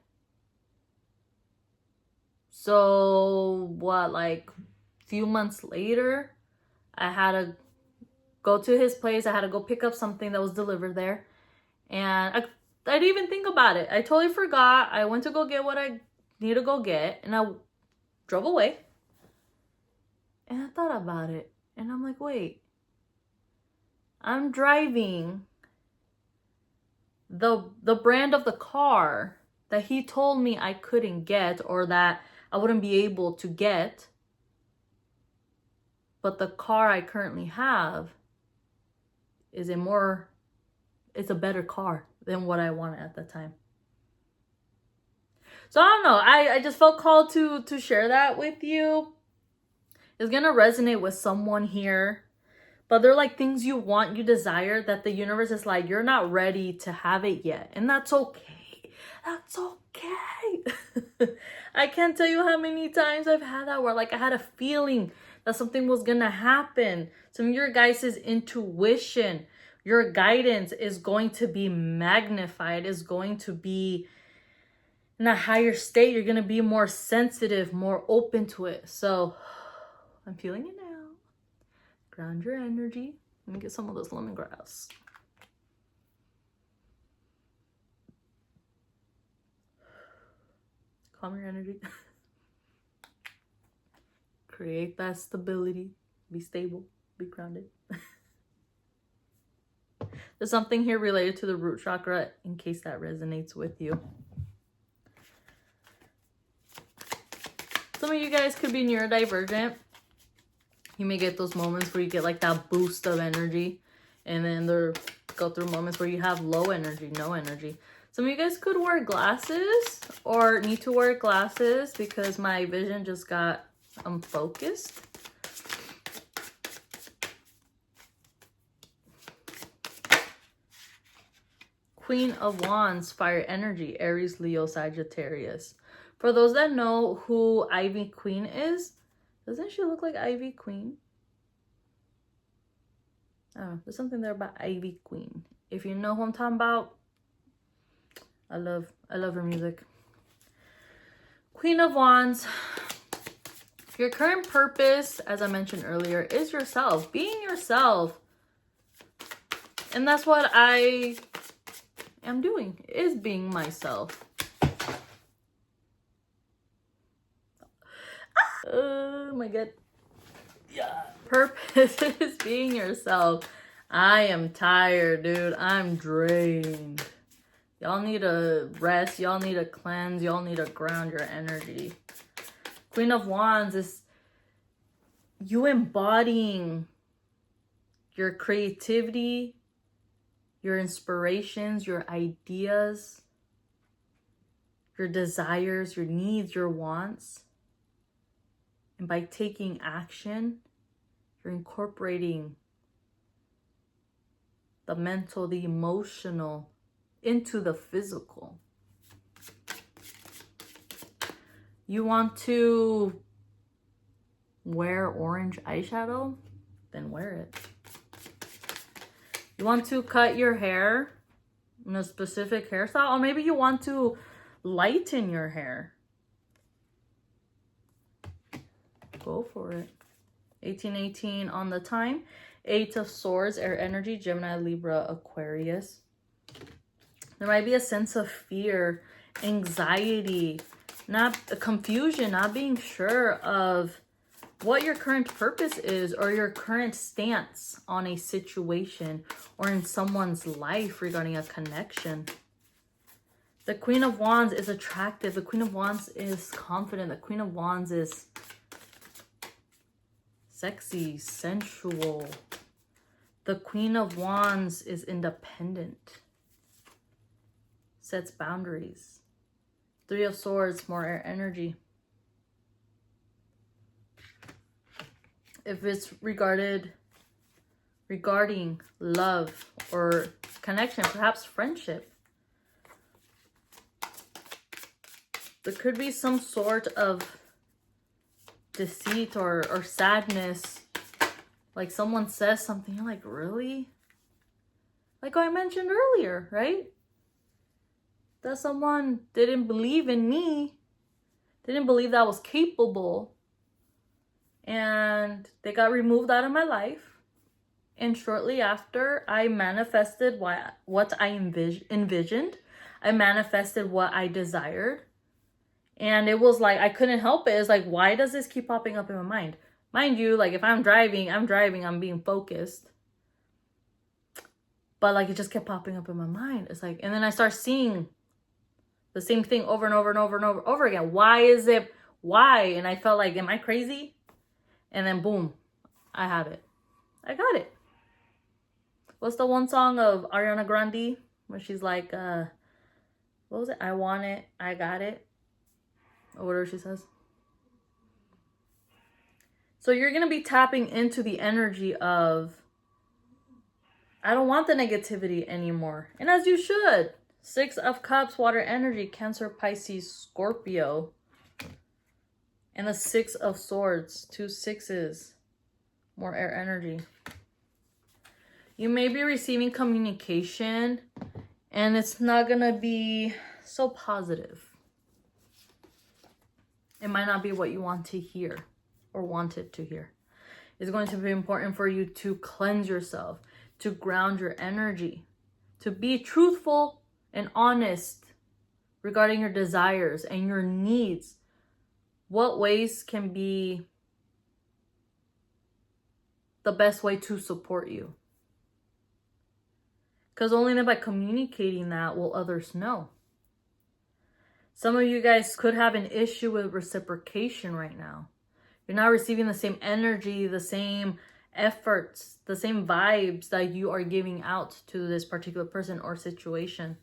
So what, like a few months later, I had to go to his place. I had to go pick up something that was delivered there. And I didn't even think about it. I totally forgot. I went to go get what I need to go get, and I drove away. And I thought about it, and I'm like, wait, I'm driving the brand of the car that he told me I couldn't get, or that I wouldn't be able to get. But the car I currently have is it's a better car than what I wanted at the time. So I don't know. I just felt called to share that with you. It's gonna resonate with someone here. But they're like things you want, you desire, that the universe is like, you're not ready to have it yet. And that's okay. That's okay. I can't tell you how many times I've had that where like I had a feeling that something was gonna happen. Some of your guys' intuition, your guidance is going to be magnified, is going to be in a higher state. You're going to be more sensitive, more open to it. So I'm feeling it now. Ground your energy. Let me get some of this lemongrass. Calm your energy. Create that stability. Be stable. Be grounded. There's something here related to the root chakra in case that resonates with you. Some of you guys could be neurodivergent. You may get those moments where you get like that boost of energy, and then go through moments where you have low energy, no energy. Some of you guys could wear glasses or need to wear glasses because my vision just got unfocused. Queen of Wands, fire energy, Aries, Leo, Sagittarius. For those that know who Ivy Queen is, doesn't she look like Ivy Queen? Oh, there's something there about Ivy Queen. If you know who I'm talking about, I love her music. Queen of Wands, Your current purpose, as I mentioned earlier, is yourself. Being yourself. And that's what I am doing, is being myself. Oh my god. Yeah. Purpose is being yourself. I am tired, dude. I'm drained. Y'all need to rest. Y'all need to cleanse. Y'all need to ground your energy. Queen of Wands is you embodying your creativity, your inspirations, your ideas, your desires, your needs, your wants. And by taking action, you're incorporating the mental, the emotional into the physical. You want to wear orange eyeshadow? Then wear it. You want to cut your hair in a specific hairstyle? Or maybe you want to lighten your hair. Go for it. 1818 on the time. 8 of Swords, air energy, Gemini, Libra, Aquarius. There might be a sense of fear, anxiety, not confusion, not being sure of what your current purpose is or your current stance on a situation or in someone's life regarding a connection. The Queen of Wands is attractive. The Queen of Wands is confident. The Queen of Wands is sexy, sensual. The Queen of Wands is independent. Sets boundaries. 3 of Swords, more air energy. If it's regarding love or connection, perhaps friendship, there could be some sort of deceit or sadness. Like someone says something, you're like, really? Like I mentioned earlier, right? That someone didn't believe in me, didn't believe that I was capable, and they got removed out of my life. And shortly after, I manifested what I envisioned. I manifested what I desired. And it was like, I couldn't help it. It's like, why does this keep popping up in my mind? Mind you, like if I'm driving, I'm being focused. But like it just kept popping up in my mind. It's like, and then I start seeing the same thing over and over and over and over again. Why is it? Why? And I felt like, am I crazy? And then boom, I have it. I got it. What's the one song of Ariana Grande where she's like, what was it? I want it. I got it. Or whatever she says. So you're going to be tapping into the energy of, I don't want the negativity anymore. And as you should. 6 of Cups, water energy, Cancer, Pisces, Scorpio. And the 6 of Swords, 2 6s, more air energy. You may be receiving communication and it's not going to be so positive. It might not be what you want to hear or wanted to hear. It's going to be important for you to cleanse yourself, to ground your energy, to be truthful and honest regarding your desires and your needs. What ways can be the best way to support you? Because only then by communicating that will others know. Some of you guys could have an issue with reciprocation right now. You're not receiving the same energy, the same efforts, the same vibes that you are giving out to this particular person or situation.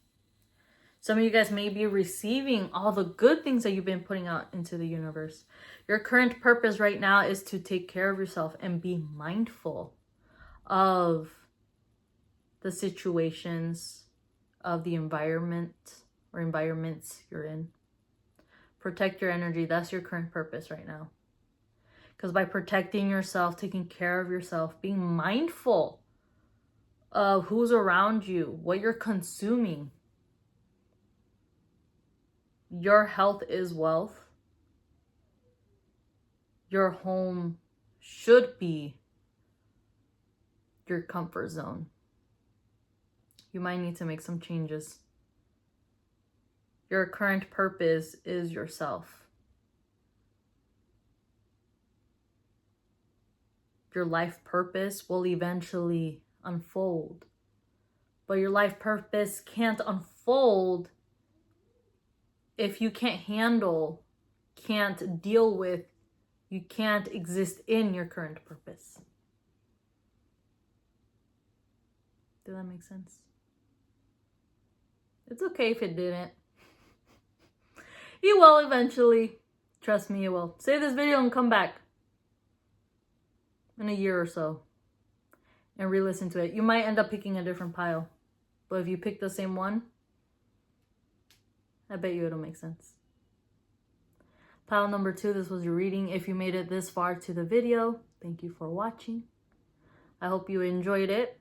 Some of you guys may be receiving all the good things that you've been putting out into the universe. Your current purpose right now is to take care of yourself and be mindful of the situations, of the environment or environments you're in. Protect your energy. That's your current purpose right now. Because by protecting yourself, taking care of yourself, being mindful of who's around you, what you're consuming, your health is wealth. your home should be your comfort zone. You might need to make some changes. Your current purpose is yourself. Your life purpose will eventually unfold. But your life purpose can't unfold if you can't handle, can't deal with, you can't exist in your current purpose. Did that make sense? It's okay if it didn't. You will eventually. Trust me, you will. Save this video and come back in a year or so and re-listen to it. You might end up picking a different pile. But if you pick the same one, I bet you it'll make sense. Pile number 2, this was your reading. If you made it this far to the video, thank you for watching. I hope you enjoyed it.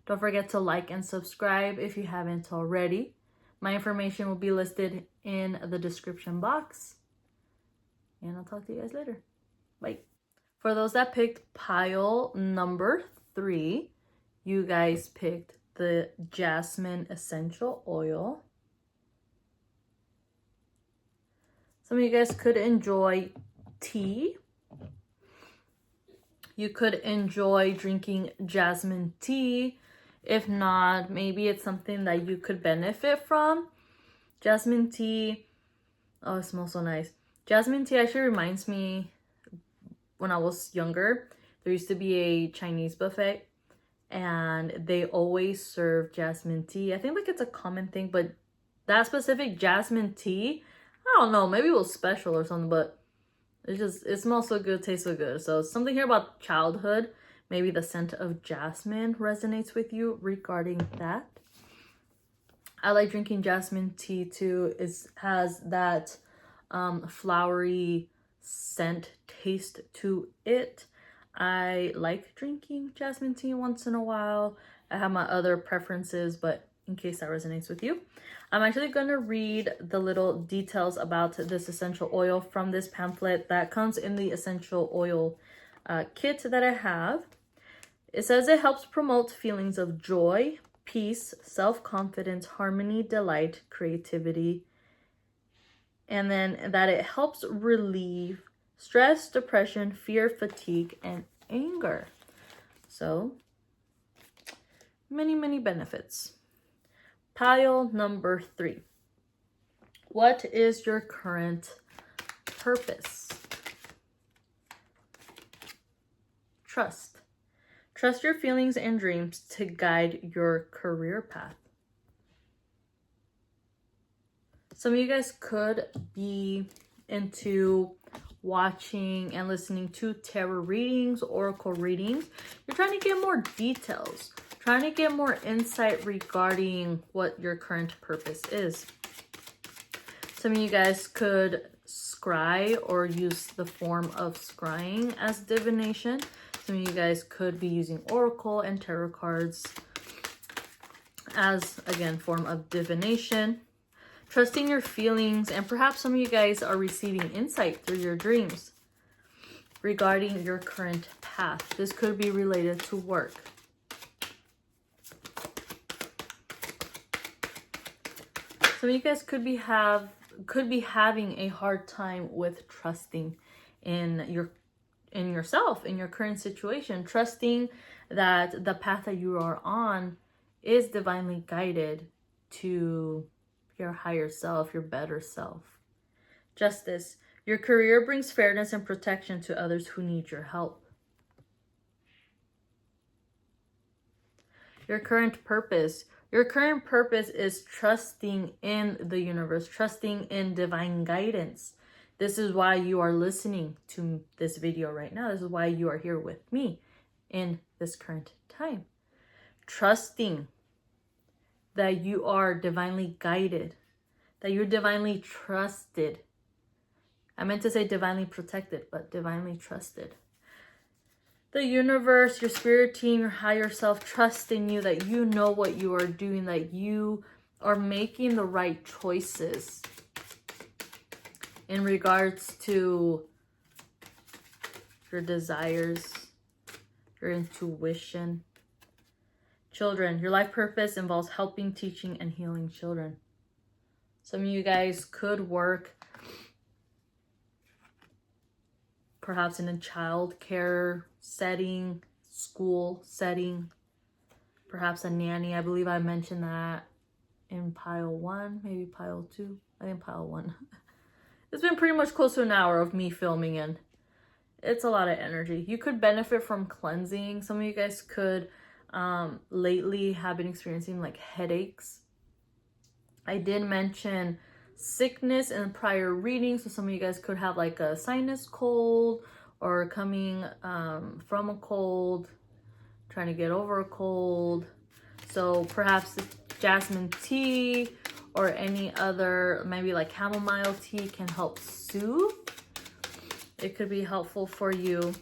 Don't forget to like and subscribe if you haven't already. My information will be listed in the description box. And I'll talk to you guys later. Bye. For those that picked pile number 3, you guys picked the jasmine essential oil. Some of you guys could enjoy tea. You could enjoy drinking jasmine tea. If not, maybe it's something that you could benefit from. Jasmine tea, oh, it smells so nice. Jasmine tea actually reminds me, when I was younger, there used to be a Chinese buffet and they always serve jasmine tea. I think like it's a common thing, but that specific jasmine tea, I don't know, maybe it was special or something, but it smells so good, tastes so good. So something here about childhood. Maybe the scent of jasmine resonates with you regarding that. I like drinking jasmine tea too. It has that flowery scent taste to it. I like drinking jasmine tea once in a while. I have my other preferences, but in case that resonates with you, I'm actually going to read the little details about this essential oil from this pamphlet that comes in the essential oil kit that I have. It says it helps promote feelings of joy, peace, self-confidence, harmony, delight, creativity, and then that it helps relieve stress, depression, fear, fatigue, and anger. So, many, many benefits. Pile number 3. What is your current purpose? Trust. Trust your feelings and dreams to guide your career path. Some of you guys could be into watching and listening to tarot readings, oracle readings. You're trying to get more details, trying to get more insight regarding what your current purpose is. Some of you guys could scry or use the form of scrying as divination. Some of you guys could be using oracle and tarot cards as, again, form of divination. Trusting your feelings, and perhaps some of you guys are receiving insight through your dreams regarding your current path. This could be related to work. Some of you guys could be having a hard time with trusting in yourself, in your current situation, trusting that the path that you are on is divinely guided to your higher self, your better self. Justice. Your career brings fairness and protection to others who need your help. Your current purpose. Your current purpose is trusting in the universe, trusting in divine guidance. This is why you are listening to this video right now. This is why you are here with me in this current time. Trusting that you are divinely guided, that you're divinely trusted. I meant to say divinely protected, but divinely trusted. The universe, your spirit team, your higher self trust in you, that you know what you are doing, that you are making the right choices in regards to your desires, your intuition. Children, your life purpose involves helping, teaching, and healing children. Some of you guys could work perhaps in a child care setting, school setting, perhaps a nanny. I believe I mentioned that in pile 1, maybe pile 2. I think pile 1. It's been pretty much close to an hour of me filming, and it's a lot of energy. You could benefit from cleansing. Some of you guys could lately have been experiencing like headaches. I did mention sickness in prior readings, so some of you guys could have like a sinus cold or coming from a cold, trying to get over a cold. So perhaps jasmine tea or any other, maybe like chamomile tea, can help soothe. It could be helpful for you.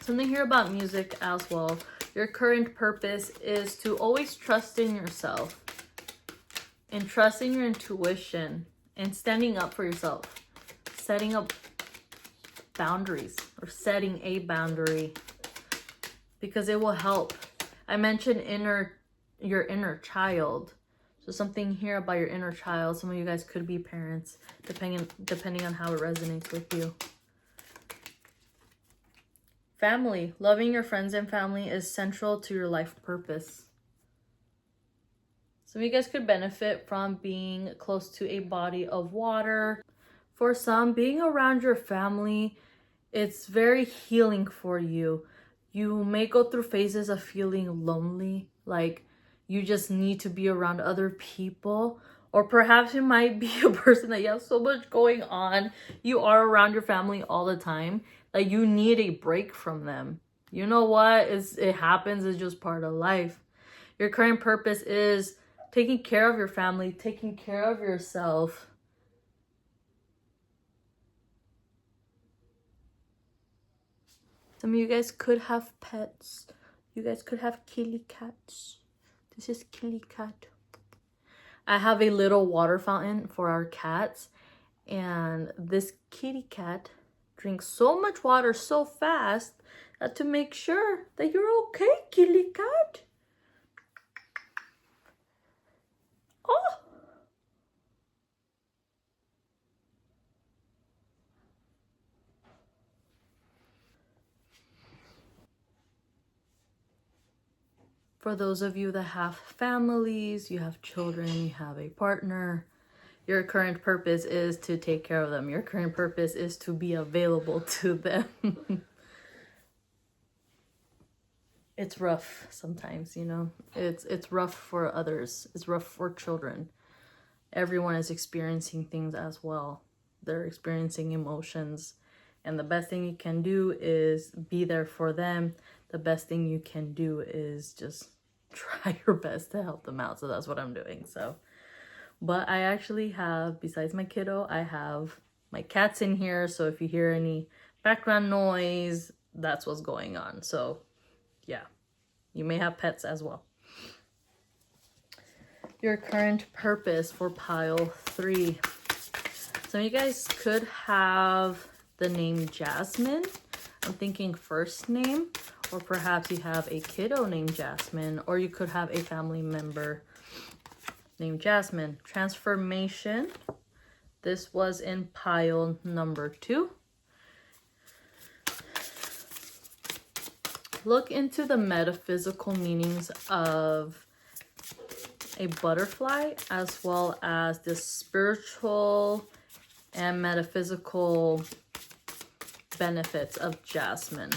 Something here about music as well. Your current purpose is to always trust in yourself and trust in your intuition and standing up for yourself, setting up boundaries or setting a boundary, because it will help. I mentioned your inner child. So something here about your inner child. Some of you guys could be parents, depending on how it resonates with you. Family. Loving your friends and family is central to your life purpose. Some of you guys could benefit from being close to a body of water. For some, being around your family, it's very healing for you. You may go through phases of feeling lonely, like you just need to be around other people. Or perhaps you might be a person that you have so much going on. You are around your family all the time. Like you need a break from them. You know what? It happens. It's just part of life. Your current purpose is taking care of your family, taking care of yourself. Some of you guys could have pets. You guys could have kitty cats. This is kitty cat. I have a little water fountain for our cats, and this kitty cat drinks so much water so fast that to make sure that you're okay, kitty cat. Oh. For those of you that have families, you have children, you have a partner, your current purpose is to take care of them. Your current purpose is to be available to them. It's rough sometimes, you know. It's rough for others. It's rough for children. Everyone is experiencing things as well. They're experiencing emotions. And the best thing you can do is be there for them. The best thing you can do is just try your best to help them out. So that's what I'm doing. So, but I actually have, besides my kiddo, I have my cats in here. So if you hear any background noise, that's what's going on. So yeah, you may have pets as well. Your current purpose for pile 3. Some of you guys could have the name Jasmine. I'm thinking first name, or perhaps you have a kiddo named Jasmine, or you could have a family member named Jasmine. Transformation. This was in pile number 2. Look into the metaphysical meanings of a butterfly, as well as the spiritual and metaphysical benefits of jasmine.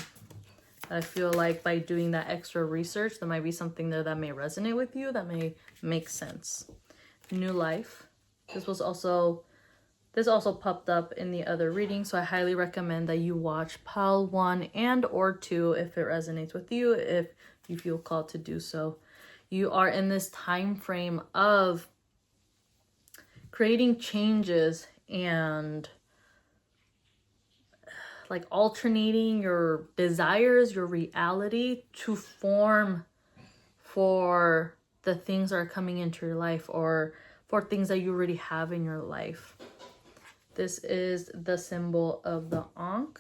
I feel like by doing that extra research, there might be something there that may resonate with you, that may make sense. New life. This also popped up in the other reading, so I highly recommend that you watch pile 1 and or 2 if it resonates with you, if you feel called to do so. You are in this time frame of creating changes and like alternating your desires, your reality to form for the things that are coming into your life, or for things that you already have in your life. This is the symbol of the Ankh.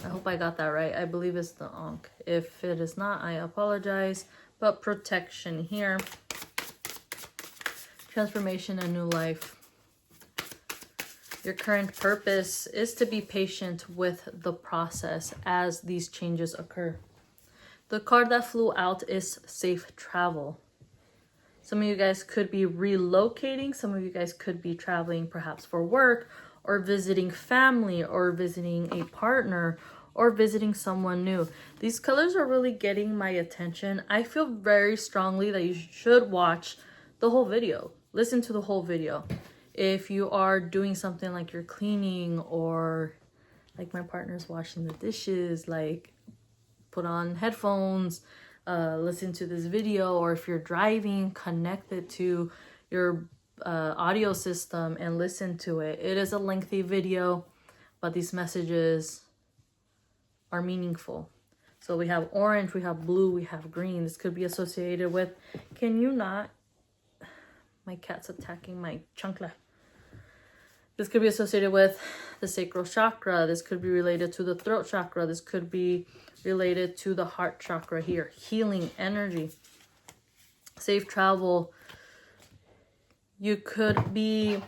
I hope I got that right. I believe it's the Ankh. If it is not, I apologize. But protection here. Transformation and new life. Your current purpose is to be patient with the process as these changes occur. The card that flew out is safe travel. Some of you guys could be relocating. Some of you guys could be traveling perhaps for work or visiting family or visiting a partner or visiting someone new. These colors are really getting my attention. I feel very strongly that you should watch the whole video. Listen to the whole video. If you are doing something like you're cleaning or like my partner's washing the dishes, like put on headphones, listen to this video, or if you're driving, connect it to your audio system and listen to it. It is a lengthy video, but these messages are meaningful. So we have orange, we have blue, we have green. This could be associated with, can you not? My cat's attacking my chancla. This could be associated with the sacral chakra. This could be related to the throat chakra. This could be related to the heart chakra here. Healing energy. Safe travel. You could be,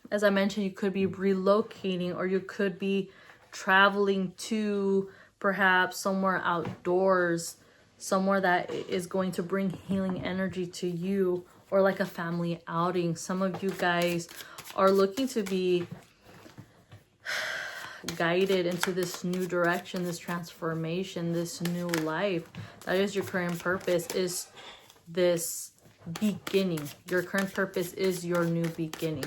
as I mentioned, you could be relocating, or you could be traveling to perhaps somewhere outdoors, somewhere that is going to bring healing energy to you, or like a family outing. Some of you guys are looking to be guided into this new direction, this transformation, this new life. That is your current purpose, is this beginning. Your current purpose is your new beginning.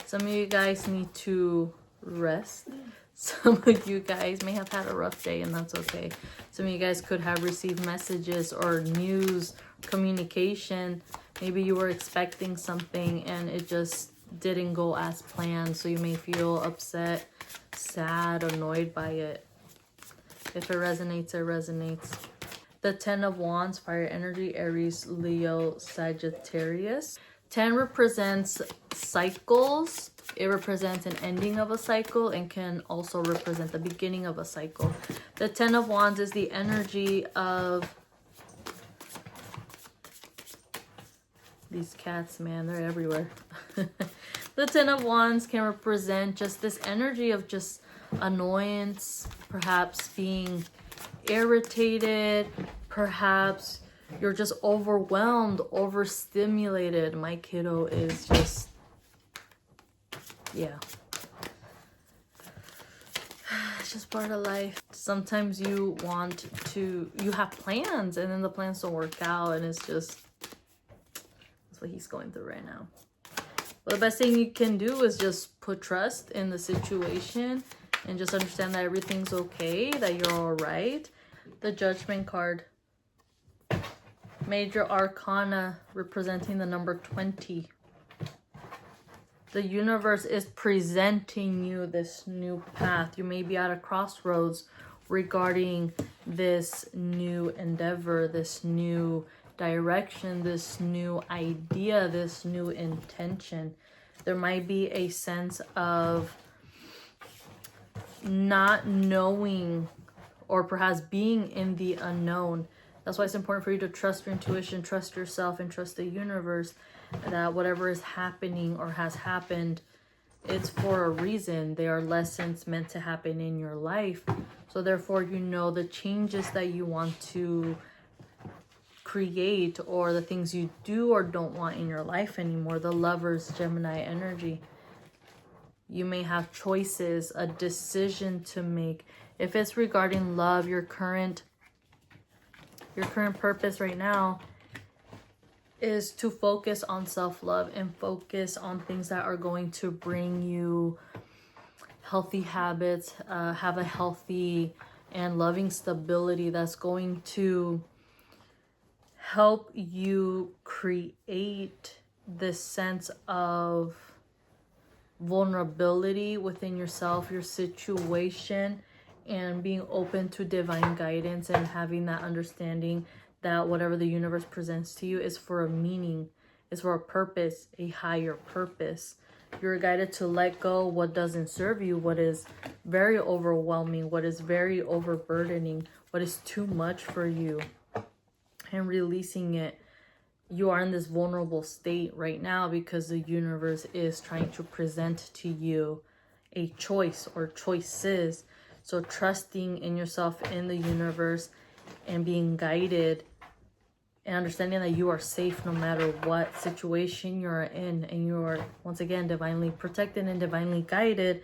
Some of you guys need to rest. Some of you guys may have had a rough day, and that's okay. Some of you guys could have received messages or news, communication. Maybe you were expecting something and it just didn't go as planned. So you may feel upset, sad, annoyed by it. If it resonates, it resonates. The 10 of Wands, fire energy, Aries, Leo, Sagittarius. 10 represents cycles. It represents an ending of a cycle and can also represent the beginning of a cycle. The 10 of Wands is the energy of these cats, man, they're everywhere. The 10 of Wands can represent just this energy of just annoyance, perhaps being irritated, perhaps you're just overwhelmed, overstimulated. My kiddo is just, yeah. It's just part of life. Sometimes you have plans and then the plans don't work out, and it's just, that's what he's going through right now. But the best thing you can do is just put trust in the situation and just understand that everything's okay, that you're all right. The Judgment card. Major Arcana representing the number 20. The universe is presenting you this new path. You may be at a crossroads regarding this new endeavor, this new direction, this new idea, this new intention. There might be a sense of not knowing, or perhaps being in the unknown. That's why it's important for you to trust your intuition, trust yourself, and trust the universe, that whatever is happening or has happened, it's for a reason. They are lessons meant to happen in your life. So therefore, you know the changes that you want to create, or the things you do or don't want in your life anymore. The Lovers, Gemini energy. You may have choices, a decision to make. If it's regarding love, your current purpose right now is to focus on self-love and focus on things that are going to bring you healthy habits, have a healthy and loving stability that's going to help you create this sense of vulnerability within yourself, your situation, and being open to divine guidance and having that understanding that whatever the universe presents to you is for a meaning, is for a purpose, a higher purpose. You're guided to let go what doesn't serve you, what is very overwhelming, what is very overburdening, what is too much for you, and releasing it. You are in this vulnerable state right now because the universe is trying to present to you a choice or choices. So trusting in yourself, in the universe, and being guided and understanding that you are safe no matter what situation you're in, and you are once again divinely protected and divinely guided.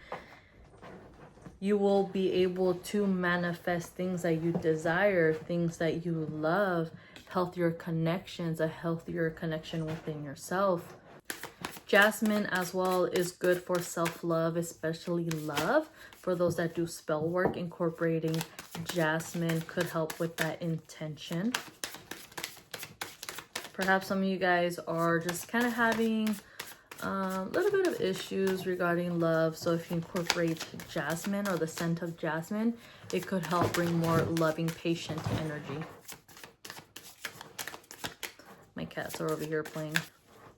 You will be able to manifest things that you desire, things that you love, healthier connections, a healthier connection within yourself. Jasmine as well is good for self-love, especially love. For those that do spell work, incorporating jasmine could help with that intention. Perhaps some of you guys are just kind of having a little bit of issues regarding love. So if you incorporate jasmine or the scent of jasmine, it could help bring more loving, patient energy. My cats are over here playing.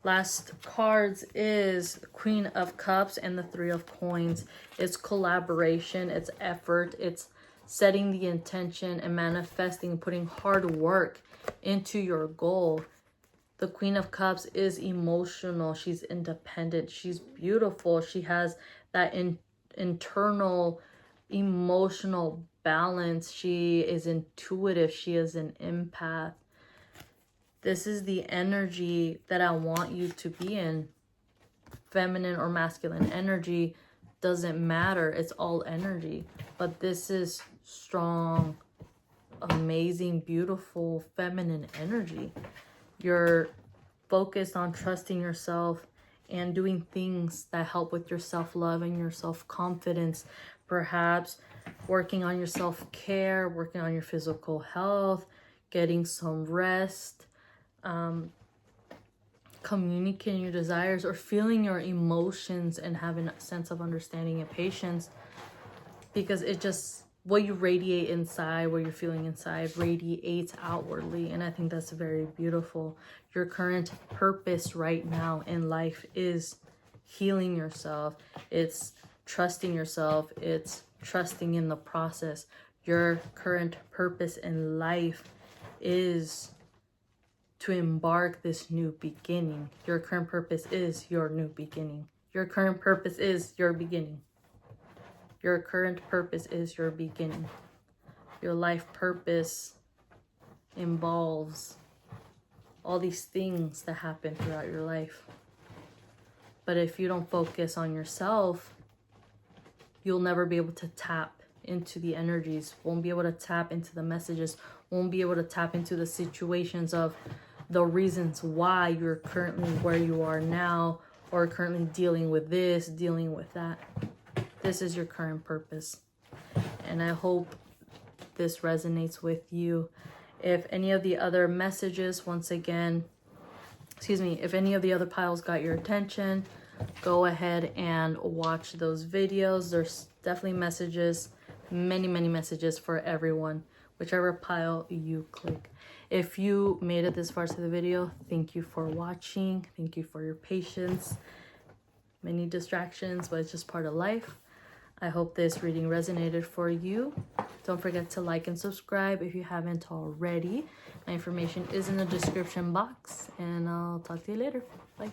Last cards is Queen of Cups and the Three of Coins. It's collaboration, it's effort, it's setting the intention and manifesting, putting hard work into your goal. The Queen of Cups is emotional. She's independent. She's beautiful. She has that internal emotional balance. She is intuitive. She is an empath. This is the energy that I want you to be in. Feminine or masculine energy doesn't matter. It's all energy. But this is strong, amazing, beautiful, feminine energy. You're focused on trusting yourself and doing things that help with your self-love and your self-confidence. Perhaps working on your self-care, working on your physical health, getting some rest, communicating your desires, or feeling your emotions and having a sense of understanding and patience, because it just, what you radiate inside, what you're feeling inside radiates outwardly. And I think that's very beautiful. Your current purpose right now in life is healing yourself. It's trusting yourself. It's trusting in the process. Your current purpose in life is to embark this new beginning. Your current purpose is your new beginning. Your current purpose is your beginning. Your current purpose is your beginning. Your life purpose involves all these things that happen throughout your life. But if you don't focus on yourself, you'll never be able to tap into the energies, won't be able to tap into the messages, won't be able to tap into the situations of the reasons why you're currently where you are now, or currently dealing with this, dealing with that. This is your current purpose. And I hope this resonates with you. If any of the other messages, once again, if any of the other piles got your attention, go ahead and watch those videos. There's definitely messages, many messages for everyone, whichever pile you click. If you made it this far to the video, thank you for watching. Thank you for your patience. Many distractions, but it's just part of life. I hope this reading resonated for you. Don't forget to like and subscribe if you haven't already. My information is in the description box, and I'll talk to you later. Bye.